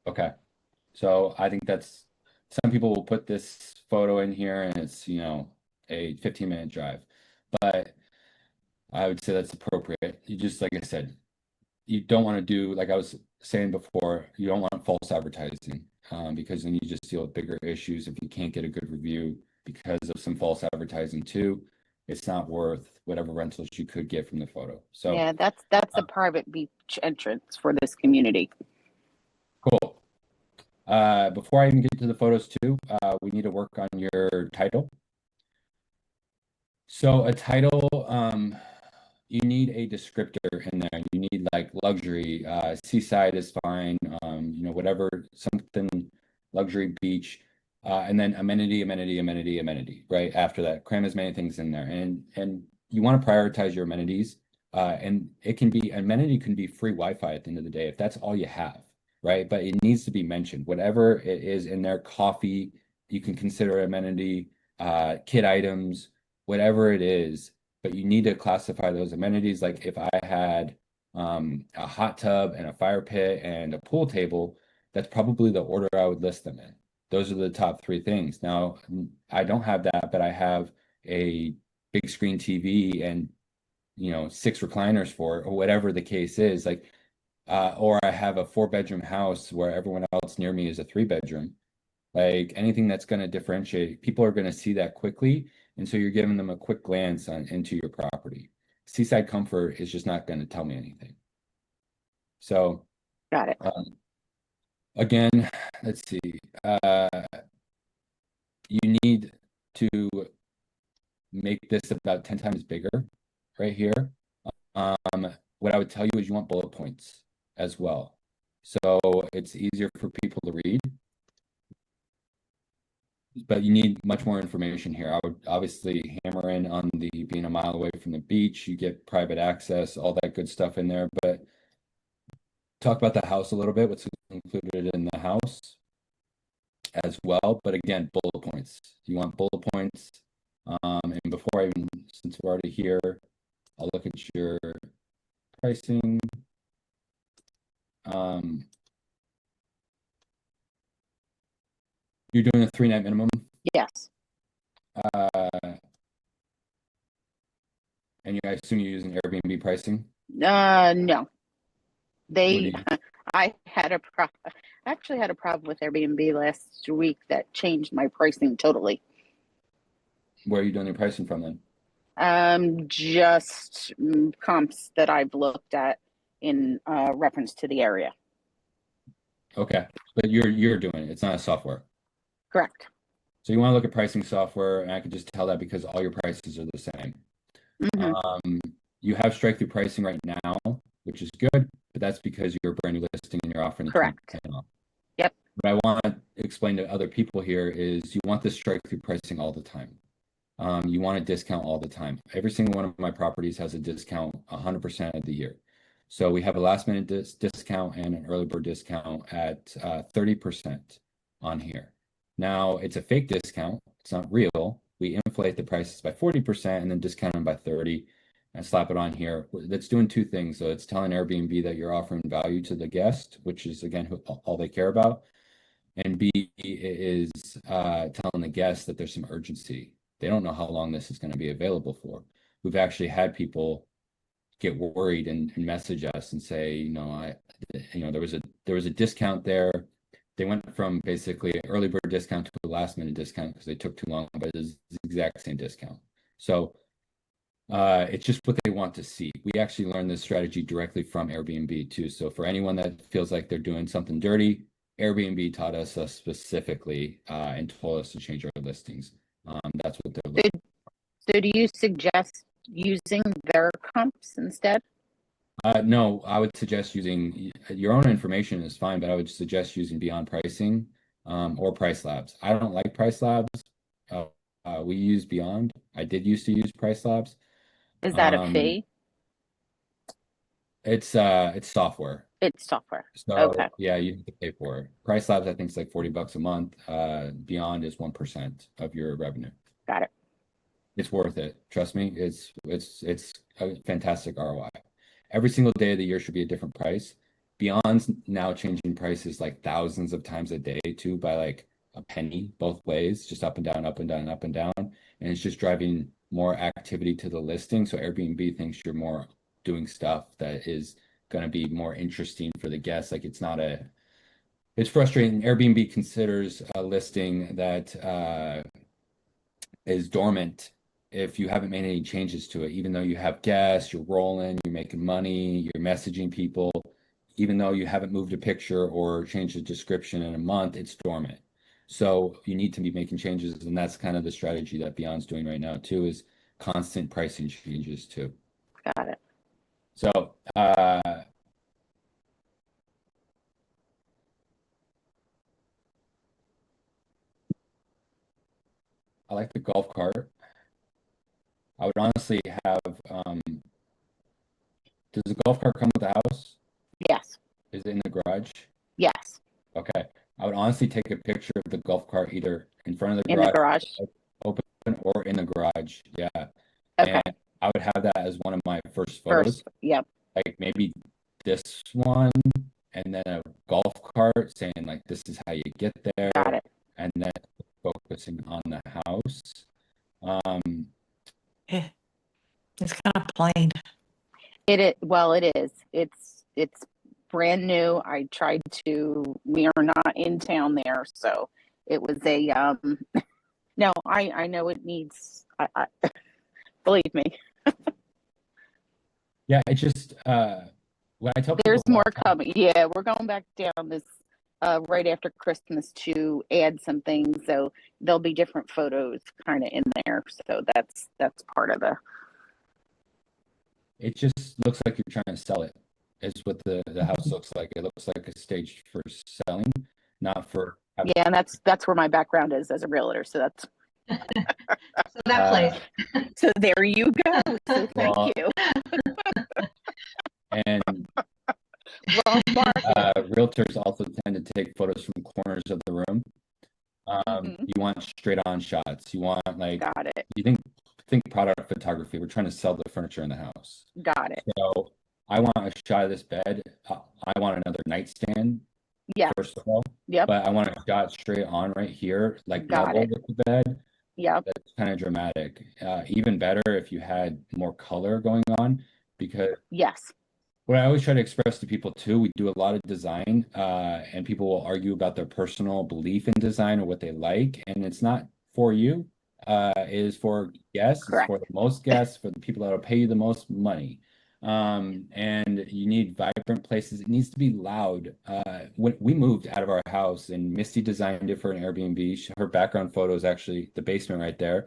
A: Okay. So I think some people will put this photo in here and it's, a 15-minute drive. But I would say that's appropriate. You just, like I said, you don't want to do, like I was saying before, you don't want false advertising because then you just deal with bigger issues if you can't get a good review because of some false advertising too. It's not worth whatever rentals you could get from the photo. So
E: yeah, that's a private beach entrance for this community.
A: cool. Before I even get to the photos too, we need to work on your title. So a title, you need a descriptor in there. You need like luxury, seaside is fine, whatever, something luxury beach, and then amenity, right after that. Cram as many things in there. And you want to prioritize your amenities. And amenity can be free Wi-Fi at the end of the day if that's all you have, right? But it needs to be mentioned. Whatever it is in there, coffee, you can consider amenity, kid items, whatever it is, but you need to classify those amenities. Like if I had a hot tub and a fire pit and a pool table, that's probably the order I would list them in. Those are the top 3 things. Now, I don't have that, but I have a big screen TV and 6 recliners for it, or whatever the case is. Like, or I have a 4-bedroom house where everyone else near me is a 3-bedroom. Like anything that's going to differentiate, people are going to see that quickly. And so you're giving them a quick glance into your property. Seaside comfort is just not going to tell me anything. So,
E: Got it.
A: Again, let's see. You need to make this about 10 times bigger right here, what I would tell you is you want bullet points as well. So it's easier for people to read, but you need much more information here. I would obviously hammer in on the being a mile away from the beach, you get private access, all that good stuff in there, but talk about the house a little bit, what's included in the house as well. But again, bullet points. You want bullet points. And before I even, since we're already here, I'll look at your pricing. You're doing a 3-night minimum,
E: Yes.
A: and I assume you're using Airbnb pricing.
E: No.
A: What do
E: I actually had a problem with Airbnb last week that changed my pricing totally.
A: Where are you doing your pricing from then?
E: Just comps that I've looked at in reference to the area.
A: Okay, but you're doing it. It's not a software.
E: Correct.
A: So you want to look at pricing software, and I could just tell that because all your prices are the same.
E: Mm-hmm.
A: You have strike-through pricing right now, which is good, but that's because you're a brand new listing and you're offering the
E: Correct.
A: 20% off.
E: Yep.
A: What I want to explain to other people here is you want this strike-through pricing all the time. You want a discount all the time. Every single one of my properties has a discount 100% of the year. So we have a last-minute discount and an early bird discount at 30% on here. Now, it's a fake discount. It's not real. We inflate the prices by 40% and then discount them by 30 and slap it on here. That's doing two things. So it's telling Airbnb that you're offering value to the guest, which is, again, all they care about. And B is telling the guest that there's some urgency. They don't know how long this is going to be available for. We've actually had people get worried and message us and say, there was a discount there. They went from basically an early bird discount to a last minute discount because they took too long, but it's the exact same discount. So it's just what they want to see. We actually learned this strategy directly from Airbnb too. So for anyone that feels like they're doing something dirty, Airbnb taught us specifically and told us to change our listings. That's what they're looking for.
E: So do you suggest using their comps instead?
A: No, I would suggest using your own information is fine, but I would suggest using Beyond Pricing or Price Labs. I don't like Price Labs. We use Beyond. I did used to use Price Labs.
E: Is that a fee?
A: It's software.
E: It's software.
A: So
E: Okay.
A: yeah, you have to pay for it. Price Labs, I think, is like $40 a month. Beyond is 1% of your revenue.
E: Got it.
A: It's worth it. Trust me. It's a fantastic ROI. Every single day of the year should be a different price. Beyond's now changing prices like thousands of times a day too, by like a penny both ways, just up and down, up and down, up and down. And it's just driving more activity to the listing. So Airbnb thinks you're more doing stuff that is going to be more interesting for the guests. Like it's frustrating. Airbnb considers a listing that is dormant if you haven't made any changes to it, even though you have guests, you're rolling, you're making money, you're messaging people, even though you haven't moved a picture or changed the description in a month, it's dormant. So you need to be making changes, and that's kind of the strategy that Beyond's doing right now too, is constant pricing changes too.
E: Got it.
A: So I like the golf cart. I would honestly have, does the golf cart come with the house?
E: Yes.
A: Is it in the garage?
E: Yes.
A: Okay. I would honestly take a picture of the golf cart either in front of the
E: In
A: garage,
E: the garage.
A: open, or in the garage. Yeah.
E: Okay.
A: And I would have that as one of my first photos.
E: Yep.
A: Like maybe this one, and then a golf cart saying like, this is how you get there.
E: Got it.
A: And then focusing on the house.
F: It's kind of plain.
E: Well, it is. It's brand new. We are not in town there, so it was a no, I know it needs I believe me.
A: Yeah, it just what I tell people
E: There's more coming. Yeah, we're going back down this right after Christmas to add some things. So there'll be different photos kind of in there. So that's part of the.
A: It just looks like you're trying to sell it. Is what the house looks like. It looks like a stage for selling, not for.
E: Yeah, and that's where my background is as a realtor. So that's.
D: So that plays.
E: So there you go. So thank you.
A: And
E: Well,
A: realtors also tend to take photos from corners of the room. You want straight on shots. You want like.
E: Got it.
A: You think product photography. We're trying to sell the furniture in the house.
E: Got it.
A: So I want a shot of this bed. I want another nightstand.
E: Yeah.
A: First of all.
E: Yep.
A: But I want a shot straight on right here, like
E: Got
A: level
E: it.
A: with the bed.
E: Yep.
A: That's kind of dramatic. Even better if you had more color going on, because
E: Yes.
A: what I always try to express to people too, we do a lot of design, and people will argue about their personal belief in design or what they like, and it's not for you. It is for guests,
E: Correct.
A: it's for the most guests, for the people that will pay you the most money. And you need vibrant places. It needs to be loud. When we moved out of our house and Misty designed it for an Airbnb, her background photo is actually the basement right there.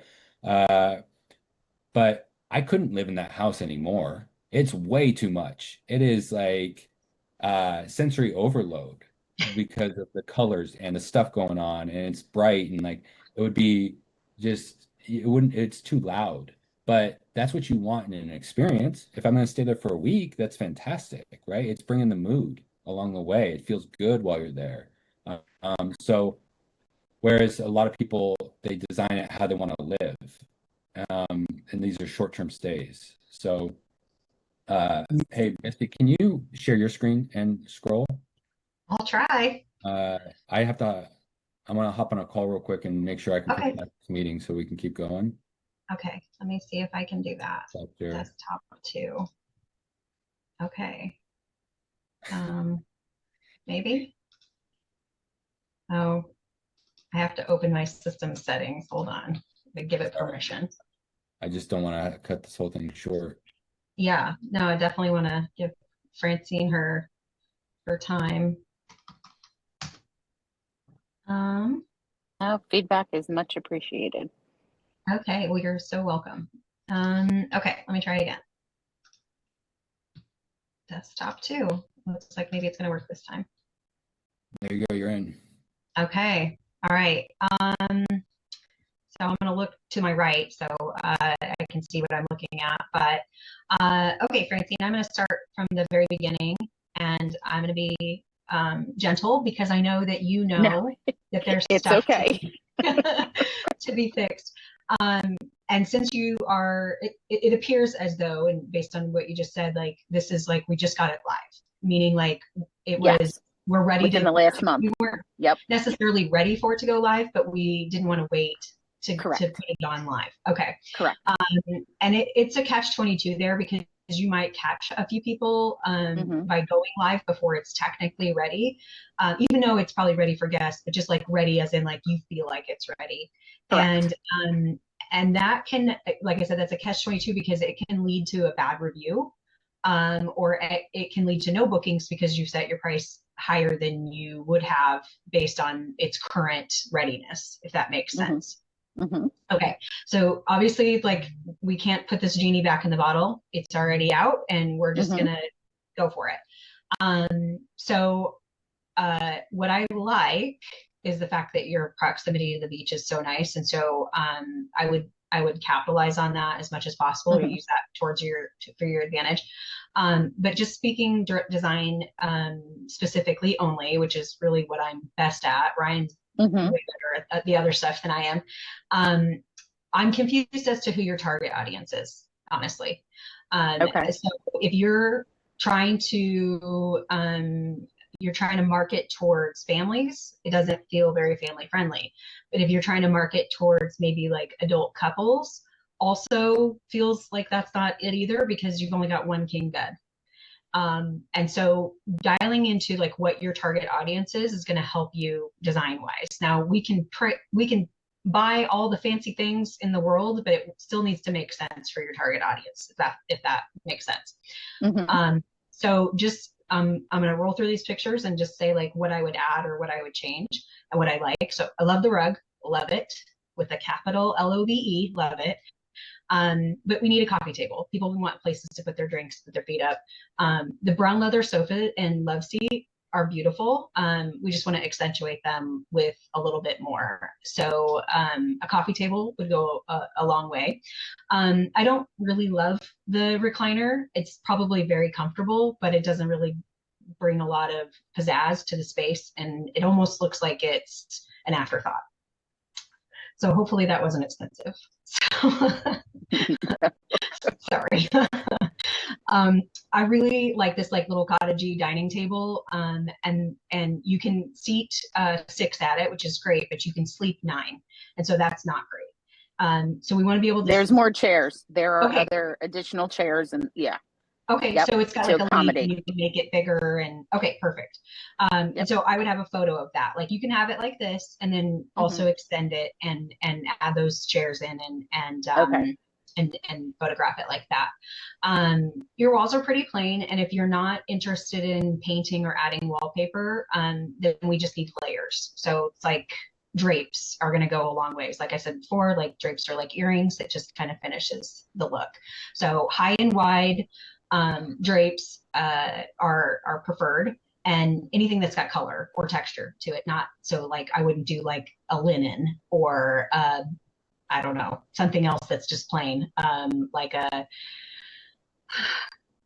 A: But I couldn't live in that house anymore. It's way too much. It is like sensory overload because of the colors and the stuff going on, and it's bright, and like it would be just it's too loud. But that's what you want in an experience. If I'm going to stay there for a week, that's fantastic, right? It's bringing the mood along the way. It feels good while you're there. So whereas a lot of people, they design it how they want to live. And these are short-term stays. So hey, Misty, can you share your screen and scroll?
D: I'll try.
A: I'm gonna hop on a call real quick and make sure I can
D: Okay.
A: put this meeting so we can keep going.
D: Okay, let me see if I can do that.
A: Stop there.
D: Desktop 2. Okay. Maybe. Oh, I have to open my system settings. Hold on. They give it permission.
A: I just don't want to cut this whole thing short.
D: Yeah, no, I definitely want to give Francine her time.
E: Feedback is much appreciated.
D: Okay, well, you're so welcome. Okay, let me try again. Desktop 2. Looks like maybe it's going to work this time.
A: There you go, you're in.
D: Okay, all right. So I'm going to look to my right so I can see what I'm looking at. But okay, Francine, I'm going to start from the very beginning, and I'm going to be gentle because I know that you know that there's stuff
E: okay.
D: to be fixed. And since you are, it appears as though, and based on what you just said, like this is like we just got it live, meaning like it was we're ready
E: within the last month.
D: We weren't
E: Yep.
D: necessarily ready for it to go live, but we didn't want to wait to
E: Correct.
D: put it on live. Okay.
E: Correct.
D: And it's a catch-22 there because you might catch a few people by going live before it's technically ready, even though it's probably ready for guests, but just like ready as in like you feel like it's ready.
E: Correct.
D: And that can, like I said, that's a catch-22 because it can lead to a bad review, or it can lead to no bookings because you set your price higher than you would have based on its current readiness, if that makes sense. Okay, so obviously, like we can't put this genie back in the bottle. It's already out, and we're just gonna go for it. So what I like is the fact that your proximity to the beach is so nice, and so I would capitalize on that as much as possible, to use that towards for your advantage. But just speaking design specifically only, which is really what I'm best at. Ryan's way better at the other stuff than I am. I'm confused as to who your target audience is, honestly.
E: Okay.
D: So if you're trying to market towards families, it doesn't feel very family friendly. But if you're trying to market towards maybe like adult couples, also feels like that's not it either because you've only got one king bed. And so dialing into like what your target audience is going to help you design wise. Now we can buy all the fancy things in the world, but it still needs to make sense for your target audience, if that makes sense. So just I'm going to roll through these pictures and just say like what I would add or what I would change and what I like. So I love the rug, love it, with a capital LOVE, love it. But we need a coffee table. People want places to put their drinks, put their feet up. The brown leather sofa and love seat are beautiful. We just want to accentuate them with a little bit more. So a coffee table would go a long way. I don't really love the recliner. It's probably very comfortable, but it doesn't really bring a lot of pizzazz to the space. And it almost looks like it's an afterthought. So hopefully that wasn't expensive. So, sorry. I really like this like little cottagey dining table, and you can seat 6 at it, which is great, but you can sleep 9, and so that's not great. So we want to be able to.
E: There's more chairs. There are
D: Okay.
E: other additional chairs, and yeah.
D: Okay,
E: Yep,
D: so it's got
E: to
D: like a leak
E: accommodate.
D: and you can make it bigger and okay, perfect. And so I would have a photo of that. Like you can have it like this and then also extend it and add those chairs in
E: Okay.
D: and photograph it like that. Your walls are pretty plain, and if you're not interested in painting or adding wallpaper, then we just need layers. So it's like drapes are going to go a long ways. Like I said before, like drapes are like earrings. It just kind of finishes the look. So high and wide drapes are preferred, and anything that's got color or texture to it. Not so like I wouldn't do like a linen or I don't know, something else that's just plain, like a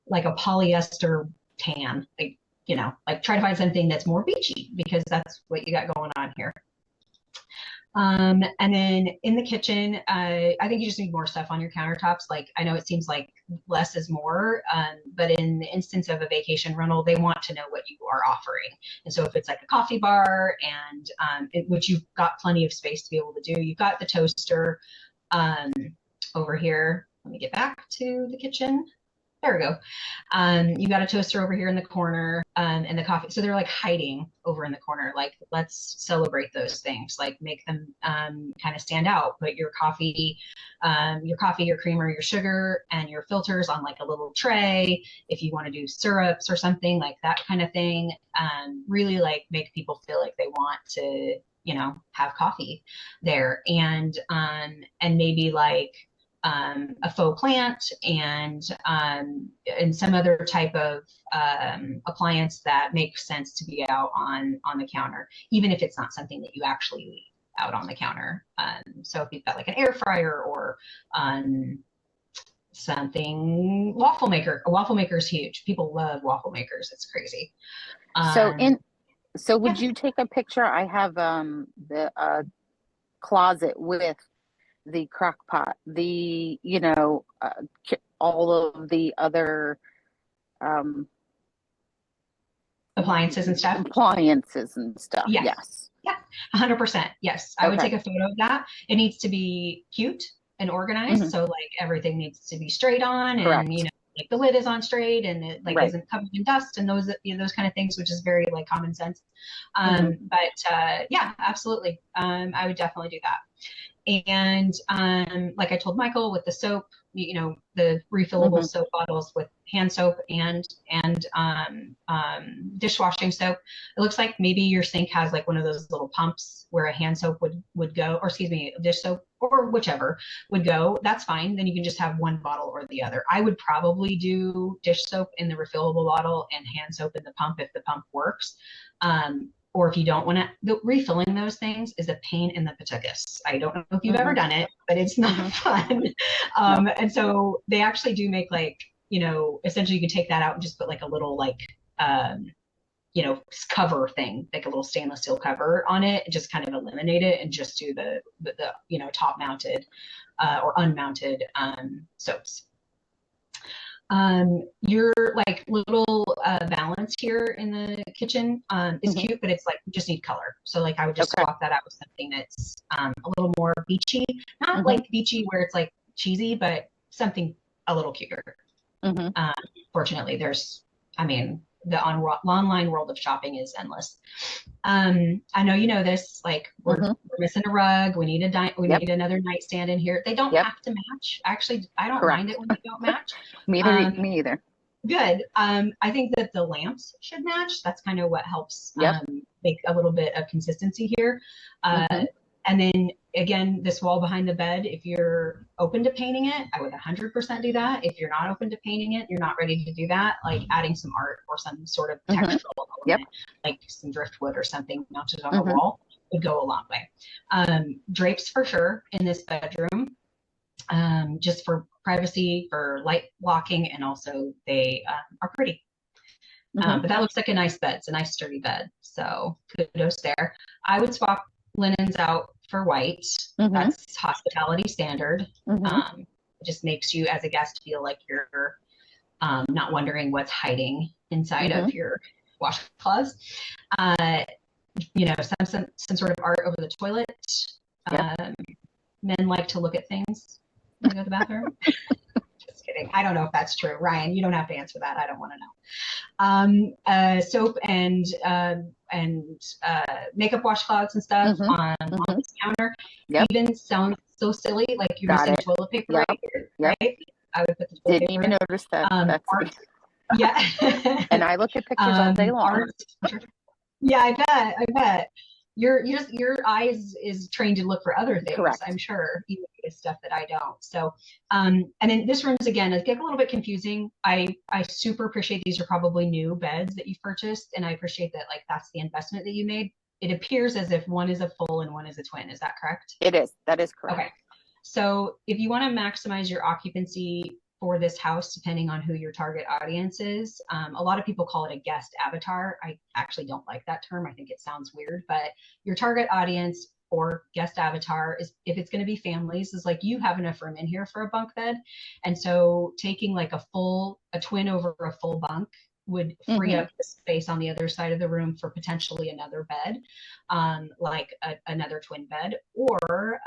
D: polyester tan, like, you know, like try to find something that's more beachy because that's what you got going on here. And then in the kitchen, I think you just need more stuff on your countertops. Like I know it seems like less is more, but in the instance of a vacation rental, they want to know what you are offering. And so if it's like a coffee bar and which you've got plenty of space to be able to do, you've got the toaster over here. Let me get back to the kitchen. There we go. You got a toaster over here in the corner, and the coffee. So they're like hiding over in the corner. Like, let's celebrate those things. Like, make them kind of stand out. Put your coffee, your creamer, your sugar, and your filters on like a little tray. If you want to do syrups or something like that kind of thing, really like make people feel like they want to, you know, have coffee there, and maybe like a faux plant and some other type of appliance that makes sense to be out on the counter, even if it's not something that you actually leave out on the counter. So if you've got like an air fryer or something, a waffle maker is huge. People love waffle makers. It's crazy.
E: So would you take a picture? I have the closet with the crock pot, the, you know, all of the other
D: appliances and stuff.
E: Yes.
D: Yes. Yeah, 100%. Yes. I would take a photo of that. It needs to be cute and organized. So like everything needs to be straight on.
E: Correct.
D: And, you know, like the lid is on straight and it like isn't covered in dust and those, you know, those kind of things, which is very like common sense. But yeah, absolutely. I would definitely do that. And like I told Michael, with the soap, you know, the refillable soap bottles with hand soap and dishwashing soap. It looks like maybe your sink has like one of those little pumps where a hand soap would go, or excuse me, dish soap or whichever would go. That's fine. Then you can just have one bottle or the other. I would probably do dish soap in the refillable bottle and hand soap in the pump if the pump works. Or if you don't want to, refilling those things is a pain in the patookus. I don't know if you've ever done it, but it's not fun. And so they actually do make like, you know, essentially you can take that out and just put like a little like, you know, cover thing, like a little stainless steel cover on it and just kind of eliminate it and just do the you know, top mounted or unmounted soaps. Your like little balance here in the kitchen is cute, but it's like you just need color. So like I would just swap that out with something that's a little more beachy, not like beachy where it's like cheesy, but something a little cuter. Fortunately, there's, I mean, the online world of shopping is endless. I know you know this, like we're missing a rug. We need need another nightstand in here. They don't have to match. Actually, I don't mind it when they don't match.
E: Me either.
D: Good. I think that the lamps should match. That's kind of what helps
E: Yep.
D: make a little bit of consistency here.
E: Mhm.
D: And then again, this wall behind the bed, if you're open to painting it, I would 100% do that. If you're not open to painting it, you're not ready to do that, like adding some art or some sort of
E: Mhm.
D: textural
E: Yep.
D: element, like some driftwood or something mounted on a
E: Mhm.
D: wall would go a long way. Drapes for sure in this bedroom. Just for privacy, for light blocking, and also they are pretty.
E: Mhm.
D: But that looks like a nice bed. It's a nice sturdy bed. So kudos there. I would swap linens out for white.
E: Mhm.
D: That's hospitality standard.
E: Mhm.
D: It just makes you as a guest feel like you're not wondering what's hiding inside of
E: Mhm.
D: your washcloths. You know, some sort of art over the toilet.
E: Yep.
D: Men like to look at things when they go to the bathroom. Just kidding. I don't know if that's true. Ryan, you don't have to answer that. I don't want to know. Soap and makeup washcloths and stuff
E: Mhm.
D: on
E: Mhm.
D: this counter.
E: Yep.
D: Even sounds so silly, like you're
E: Got
D: missing
E: it.
D: toilet paper
E: Yep.
D: right here,
E: Yep.
D: right? I would put the toilet
E: Didn't
D: paper
E: even
D: in.
E: notice that. That's
D: Art, yeah.
E: and I look at pictures all day long.
D: Art, yeah, I bet. Your eyes is trained to look for other things.
E: Correct.
D: I'm sure you notice stuff that I don't. So, and then this room's again, it gets a little bit confusing. I super appreciate these are probably new beds that you've purchased, and I appreciate that like that's the investment that you made. It appears as if one is a full and one is a twin. Is that correct?
E: It is. That is correct.
D: Okay. So if you want to maximize your occupancy for this house, depending on who your target audience is, a lot of people call it a guest avatar. I actually don't like that term. I think it sounds weird, but your target audience or guest avatar is, if it's going to be families, is like you have enough room in here for a bunk bed. And so taking like a twin over a full bunk would free
E: Mhm.
D: up the space on the other side of the room for potentially another bed, like another twin bed, or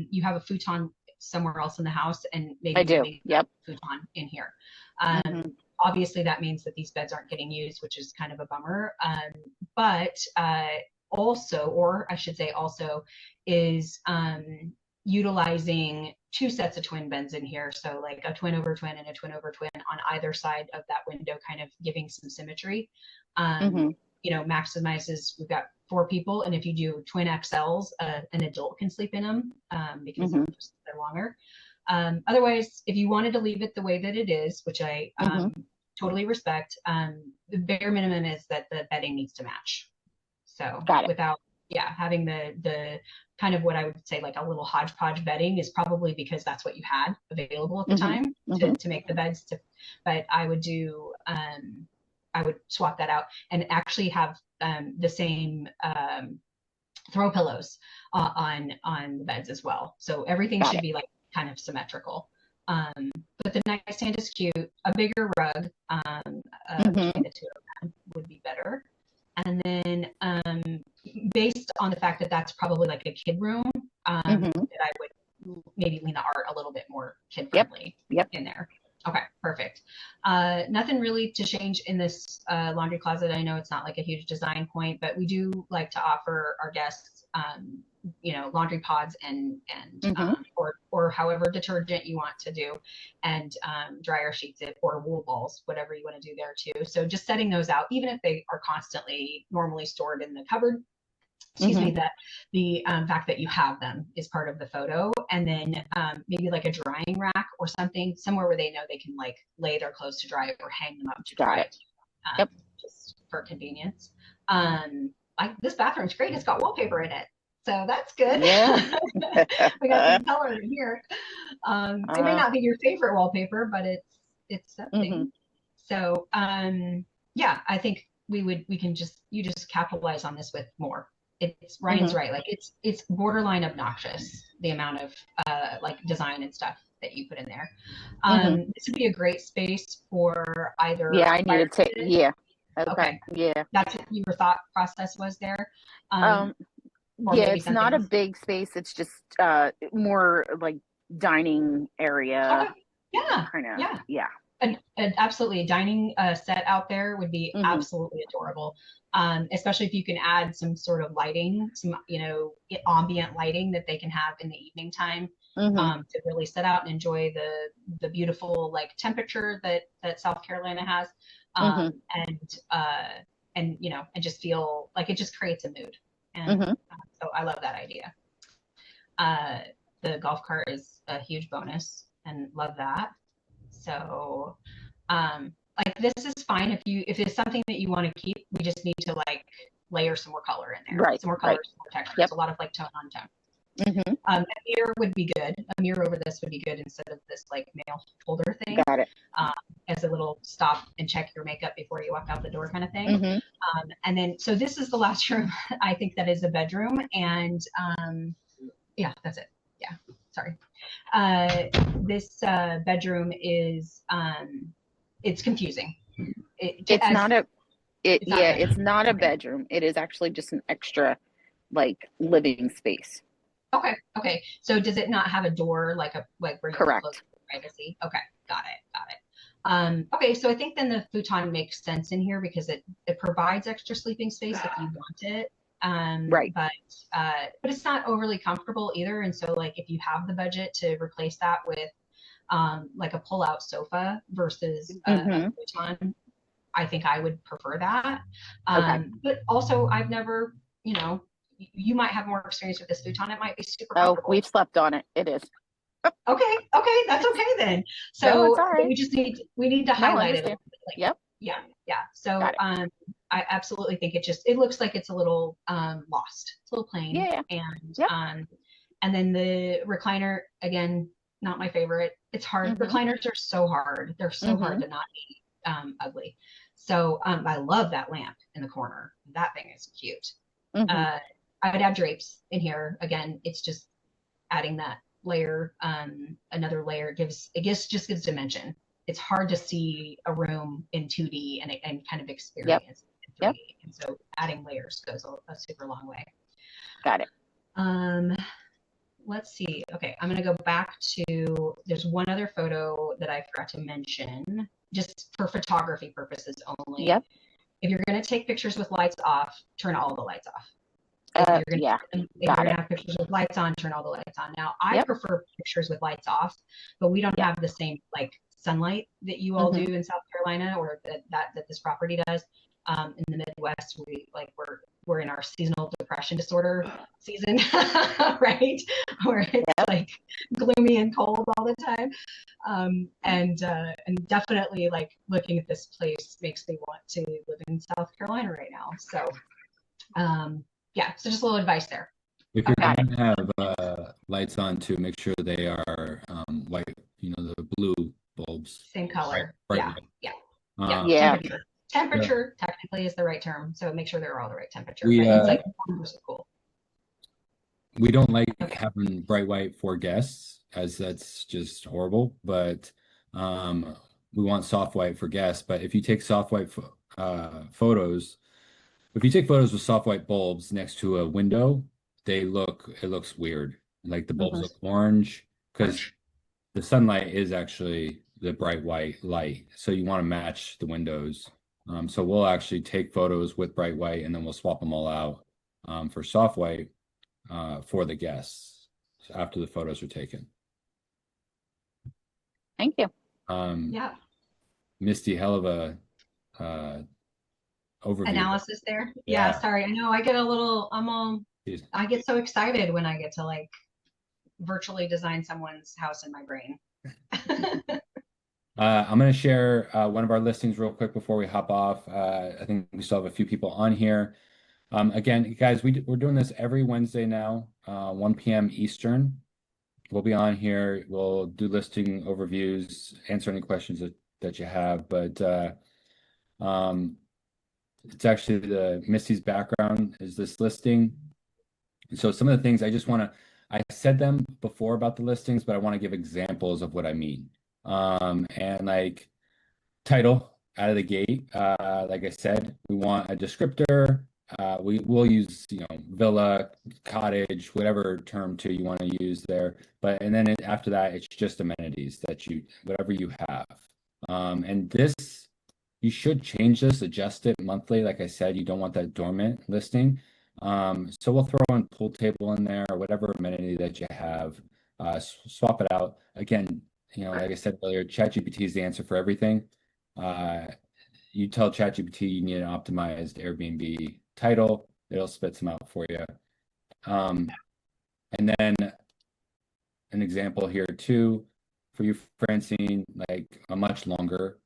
D: you have a futon somewhere else in the house and maybe
E: I do.
D: moving
E: Yep.
D: futon in here.
E: Mhm.
D: Obviously that means that these beds aren't getting used, which is kind of a bummer. But also, or I should say also, is utilizing two sets of twin beds in here. So like a twin over twin and a twin over twin on either side of that window, kind of giving some symmetry.
E: Mhm.
D: You know, maximizes, we've got 4 people, and if you do twin XLs, an adult can sleep in them because
E: Mhm.
D: they're longer. Otherwise, if you wanted to leave it the way that it is, which I
E: Mhm.
D: totally respect, the bare minimum is that the bedding needs to match. So
E: Got it.
D: without, yeah, having the kind of what I would say like a little hodgepodge bedding is probably because that's what you had available at the
E: Mhm.
D: time
E: Mhm.
D: to make the beds. But I would do, I would swap that out and actually have the same throw pillows on the beds as well. So everything
E: Got
D: should
E: it.
D: be like kind of symmetrical. But the nightstand is cute. A bigger rug
E: Mhm.
D: between the two of them would be better. And then based on the fact that that's probably like a kid room,
E: Mhm.
D: that I would maybe lean the art a little bit more kid
E: Yep.
D: friendly
E: Yep.
D: in there. Okay, perfect. Nothing really to change in this laundry closet. I know it's not like a huge design point, but we do like to offer our guests, you know, laundry pods and
E: Mhm.
D: or however detergent you want to do, and dryer sheets or wool balls, whatever you want to do there too. So just setting those out, even if they are constantly normally stored in the cupboard. Excuse me,
E: Mhm.
D: that the fact that you have them is part of the photo. And then maybe like a drying rack or something, somewhere where they know they can like lay their clothes to dry or hang them up to
E: Got
D: dry,
E: it. Yep.
D: just for convenience. Like this bathroom's great. It's got wallpaper in it. So that's good.
E: Yeah.
D: We got some color in here. It may not be your favorite wallpaper, but it's something.
E: Mhm.
D: So yeah, I think you just capitalize on this with more. It's Ryan's
E: Mhm.
D: right. Like it's borderline obnoxious, the amount of like design and stuff that you put in there.
E: Mhm.
D: This would be a great space for either
E: Yeah, I
D: fire
E: needed to.
D: pit.
E: Yeah. Okay.
D: Okay,
E: Yeah.
D: that's what your thought process was there.
E: Um.
D: Or
E: Yeah.
D: maybe
E: It's not a
D: something.
E: big space. It's just more like dining area.
D: Okay. Yeah.
E: Kind of.
D: Yeah.
E: Yeah.
D: Absolutely, a dining set out there would be
E: Mhm.
D: absolutely adorable, especially if you can add some sort of lighting, some ambient lighting that they can have in the evening time. to really sit out and enjoy the beautiful like temperature that South Carolina has, and you know, and just feel like it just creates a mood. And so I love that idea. The golf cart is a huge bonus, and love that. So like this is fine if it's something that you want to keep. We just need to like layer some more color in there, some more color, some more texture. It's a lot of like tone on tone. A mirror would be good. A mirror over this would be good instead of this like mail holder thing.
E: Got it.
D: As a little stop and check your makeup before you walk out the door kind of thing. And then, so this is the last room. I think that is a bedroom, and yeah, that's it. Yeah, sorry. This bedroom is it's confusing.
E: It's not a bedroom. It is actually just an extra like living space.
D: Okay. So does it not have a door like where you
E: Correct.
D: close privacy? Okay, got it. Okay, so I think then the futon makes sense in here because it provides extra sleeping space if you want it.
E: Right.
D: But it's not overly comfortable either. And so like if you have the budget to replace that with like a pull-out sofa versus a futon, I think I would prefer that. But also I've never, you know, you might have more experience with this futon. It might be super comfortable.
E: We've slept on it. It is.
D: Okay, that's okay then. So
E: No, it's all right.
D: we need to highlight it a little bit. Like,
E: Yep.
D: Yeah. So I absolutely think it looks like it's a little lost. It's a little plain.
E: Yeah.
D: And then the recliner, again, not my favorite. It's hard. Recliners are so hard. They're so hard to not be ugly. So I love that lamp in the corner. That thing is cute. I would add drapes in here. Again, it's just adding that layer, another layer just gives dimension. It's hard to see a room in 2D and kind of experience it in 3D. And so adding layers goes a super long way.
E: Got it.
D: Let's see. Okay, I'm gonna go back to, there's one other photo that I forgot to mention, just for photography purposes only.
E: Yep.
D: If you're gonna take pictures with lights off, turn all the lights off.
E: If
D: you're gonna have pictures with lights on, turn all the lights on. Now, I prefer pictures with lights off, but we don't have the same like sunlight that you all do in South Carolina, or that this property does. In the Midwest, we're in our seasonal depression disorder season, right? Where it's like gloomy and cold all the time. And definitely like looking at this place makes me want to live in South Carolina right now. So yeah, so just a little advice there.
A: If you're going to have lights on too, make sure they are white, you know, the blue bulbs.
D: Same color.
A: Bright
D: Yeah. Temperature technically is the right term. So make sure they're all the right temperature.
A: We,
D: it's like cool.
A: We don't like having bright white for guests, as that's just horrible, but we want soft white for guests. But if you take soft white photos, if you take photos with soft white bulbs next to a window, it looks weird. Like the bulbs look orange because the sunlight is actually the bright white light. So you want to match the windows. So we'll actually take photos with bright white and then we'll swap them all out for soft white for the guests after the photos are taken.
E: Thank you.
A: Misty, hell of a overview.
D: Analysis there. Yeah, sorry. I know I get I get so excited when I get to like virtually design someone's house in my brain.
A: I'm going to share one of our listings real quick before we hop off. I think we still have a few people on here. Again, guys, we're doing this every Wednesday now, 1 p.m. Eastern. We'll be on here. We'll do listing overviews, answer any questions that you have. But it's actually Misty's background is this listing. So some of the things I said them before about the listings, but I want to give examples of what I mean. And like title out of the gate, like I said, we want a descriptor. We'll use, you know, villa, cottage, whatever term too you want to use there. And then after that, it's just amenities whatever you have. And this, you should change this, adjust it monthly. Like I said, you don't want that dormant listing. So we'll throw in pool table in there or whatever amenity that you have. swap it out. Again, like I said earlier, ChatGPT is the answer for everything. You tell ChatGPT you need an optimized Airbnb title, it'll spit some out for you. And then an example here too, for you, Francine, like a much longer,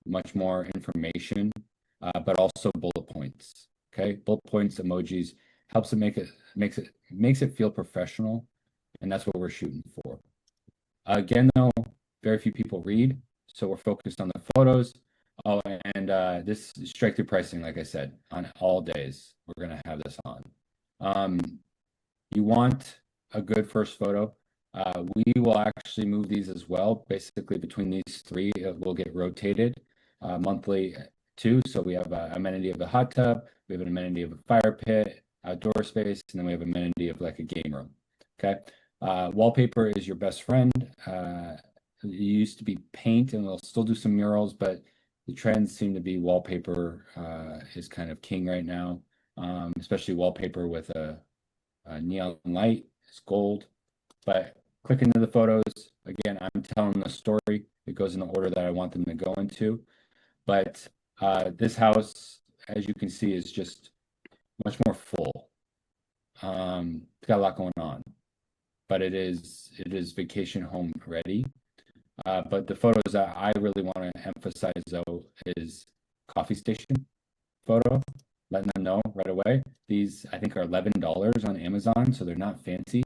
A: much more information, but also bullet points. Okay, bullet points, emojis helps it makes it feel professional, and that's what we're shooting for. Again, though, very few people read, so we're focused on the photos. Oh, and this is straight through pricing, like I said, on all days we're gonna have this on. You want a good first photo. We will actually move these as well. Basically, between these three, it will get rotated monthly too. So we have an amenity of the hot tub, we have an amenity of a fire pit, outdoor space, and then we have an amenity of like a game room. Okay. Wallpaper is your best friend. It used to be paint, and we'll still do some murals, but the trends seem to be wallpaper is kind of king right now, especially wallpaper with a neon light. It's gold. But click into the photos. Again, I'm telling the story. It goes in the order that I want them to go into. But this house, as you can see, is just much more full. It's got a lot going on, but it is vacation home ready. But the photos that I really want to emphasize though is coffee station photo, letting them know right away. These I think are $11 on Amazon, so they're not fancy.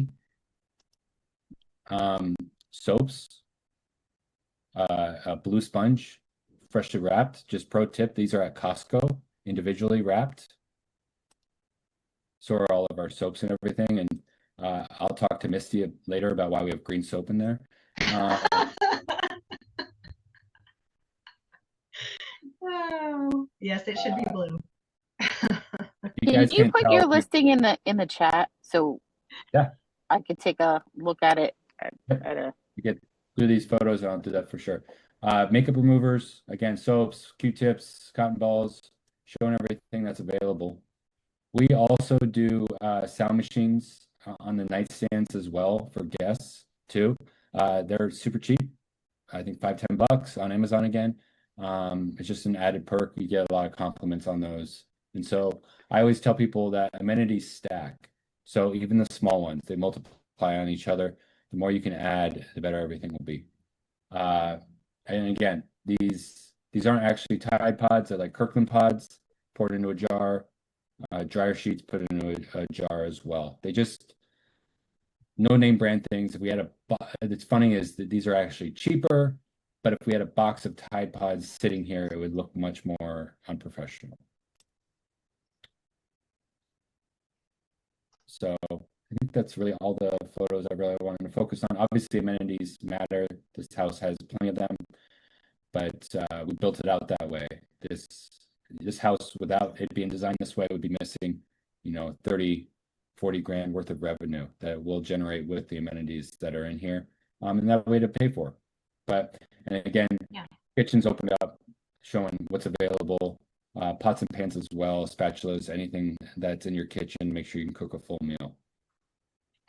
A: Soaps, a blue sponge, freshly wrapped. Just pro tip, these are at Costco, individually wrapped. So are all of our soaps and everything. And I'll talk to Misty later about why we have green soap in there.
D: Oh, yes, it should be blue.
E: Can you put your
A: tell,
E: listing in the chat so
A: yeah,
E: I could take a look at it
A: you get through these photos, and I'll do that for sure. Makeup removers, again, soaps, Q-tips, cotton balls, showing everything that's available. We also do sound machines on the nightstands as well for guests too. They're super cheap. I think $5-10 on Amazon again. It's just an added perk. You get a lot of compliments on those. And so I always tell people that amenities stack. So even the small ones, they multiply on each other. The more you can add, the better everything will be. And again, these aren't actually Tide Pods. They're like Kirkland pods, poured into a jar. Dryer sheets put into a jar as well. They just no name brand things. If we had it's funny is that these are actually cheaper, but if we had a box of Tide Pods sitting here, it would look much more unprofessional. So I think that's really all the photos I really wanted to focus on. Obviously, amenities matter. This house has plenty of them, but we built it out that way. This house, without it being designed this way, would be missing, 30, 40 grand worth of revenue that will generate with the amenities that are in here, and that way to pay for. But, and again, kitchens opened up, showing what's available, pots and pans as well, spatulas, anything that's in your kitchen, make sure you can cook a full meal.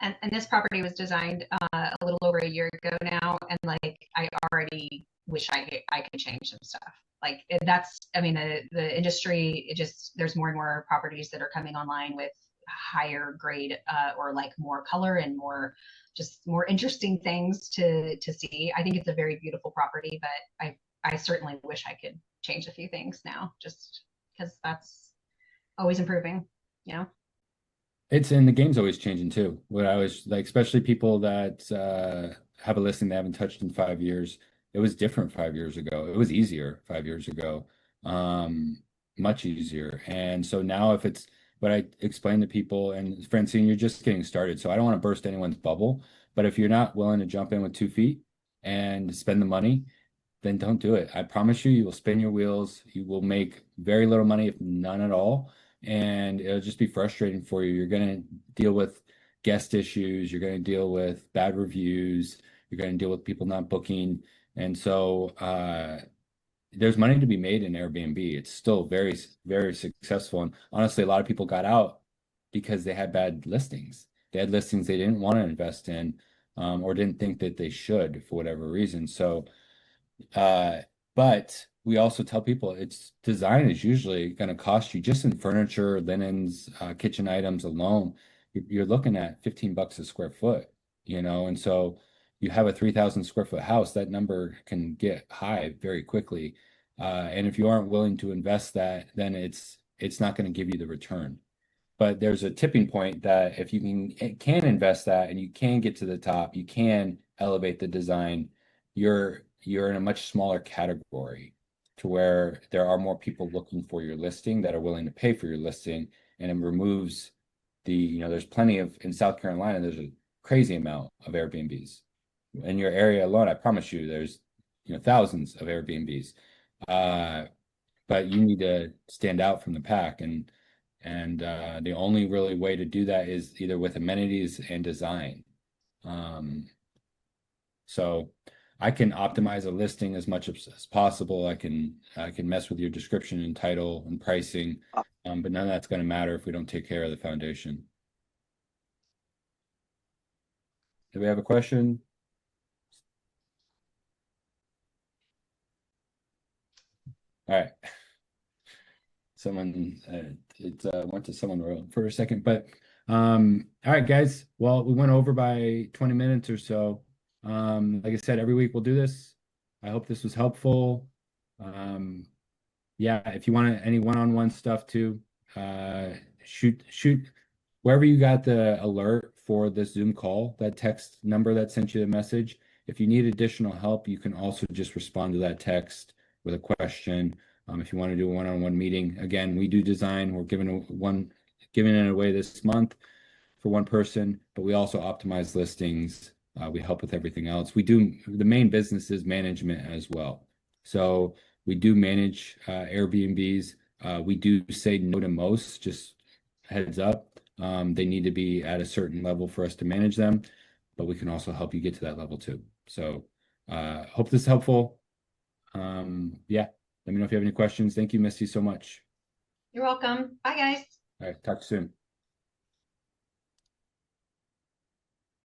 D: And this property was designed a little over a year ago now, and like I already wish I could change some stuff. Like that's, I mean, the industry, there's more and more properties that are coming online with higher grade or like more color and more interesting things to see. I think it's a very beautiful property, but I certainly wish I could change a few things now, just because that's always improving,
A: It's and the game's always changing too. What I was like, especially people that have a listing they haven't touched in 5 years. It was different 5 years ago. It was easier 5 years ago, much easier. And so now, if it's what I explain to people, and Francine, you're just getting started, so I don't want to burst anyone's bubble. But if you're not willing to jump in with 2 feet and spend the money, then don't do it. I promise you, you will spin your wheels. You will make very little money, if none at all. And it'll just be frustrating for you. You're going to deal with guest issues. You're going to deal with bad reviews. You're going to deal with people not booking. And so there's money to be made in Airbnb. It's still very, very successful. And honestly, a lot of people got out because they had bad listings. They had listings they didn't want to invest in. or didn't think that they should for whatever reason. So, but we also tell people it's design is usually going to cost you just in furniture, linens, kitchen items alone. You're looking at $15 a square foot, you know, and so you have a 3,000 square foot house, that number can get high very quickly. And if you aren't willing to invest that, then it's not going to give you the return. But there's a tipping point that if you can invest that and you can get to the top, you can elevate the design, you're in a much smaller category to where there are more people looking for your listing that are willing to pay for your listing, and it removes the, you know, there's plenty of, in South Carolina, there's a crazy amount of Airbnbs. In your area alone, I promise you, there's, you know, thousands of Airbnbs. But you need to stand out from the pack, and the only really way to do that is either with amenities and design. So I can optimize a listing as much as possible. I can mess with your description and title and pricing, but none of that's going to matter if we don't take care of the foundation. Do we have a question? All right. Someone it went to someone for a second, but all right, guys. Well, we went over by 20 minutes or so. Like I said, every week we'll do this. I hope this was helpful. Yeah, if you want any one-on-one stuff too, shoot wherever you got the alert for the Zoom call, that text number that sent you the message. If you need additional help, you can also just respond to that text with a question. If you want to do a one-on-one meeting, again, we do design. We're giving it away this month for one person, but we also optimize listings. We help with everything else. We do, the main business is management as well. So we do manage Airbnbs. We do say no to most, just heads up. They need to be at a certain level for us to manage them, but we can also help you get to that level too. So hope this is helpful. Yeah, let me know if you have any questions. Thank you, Misty, so much.
D: You're welcome. Bye, guys.
A: All right, talk soon.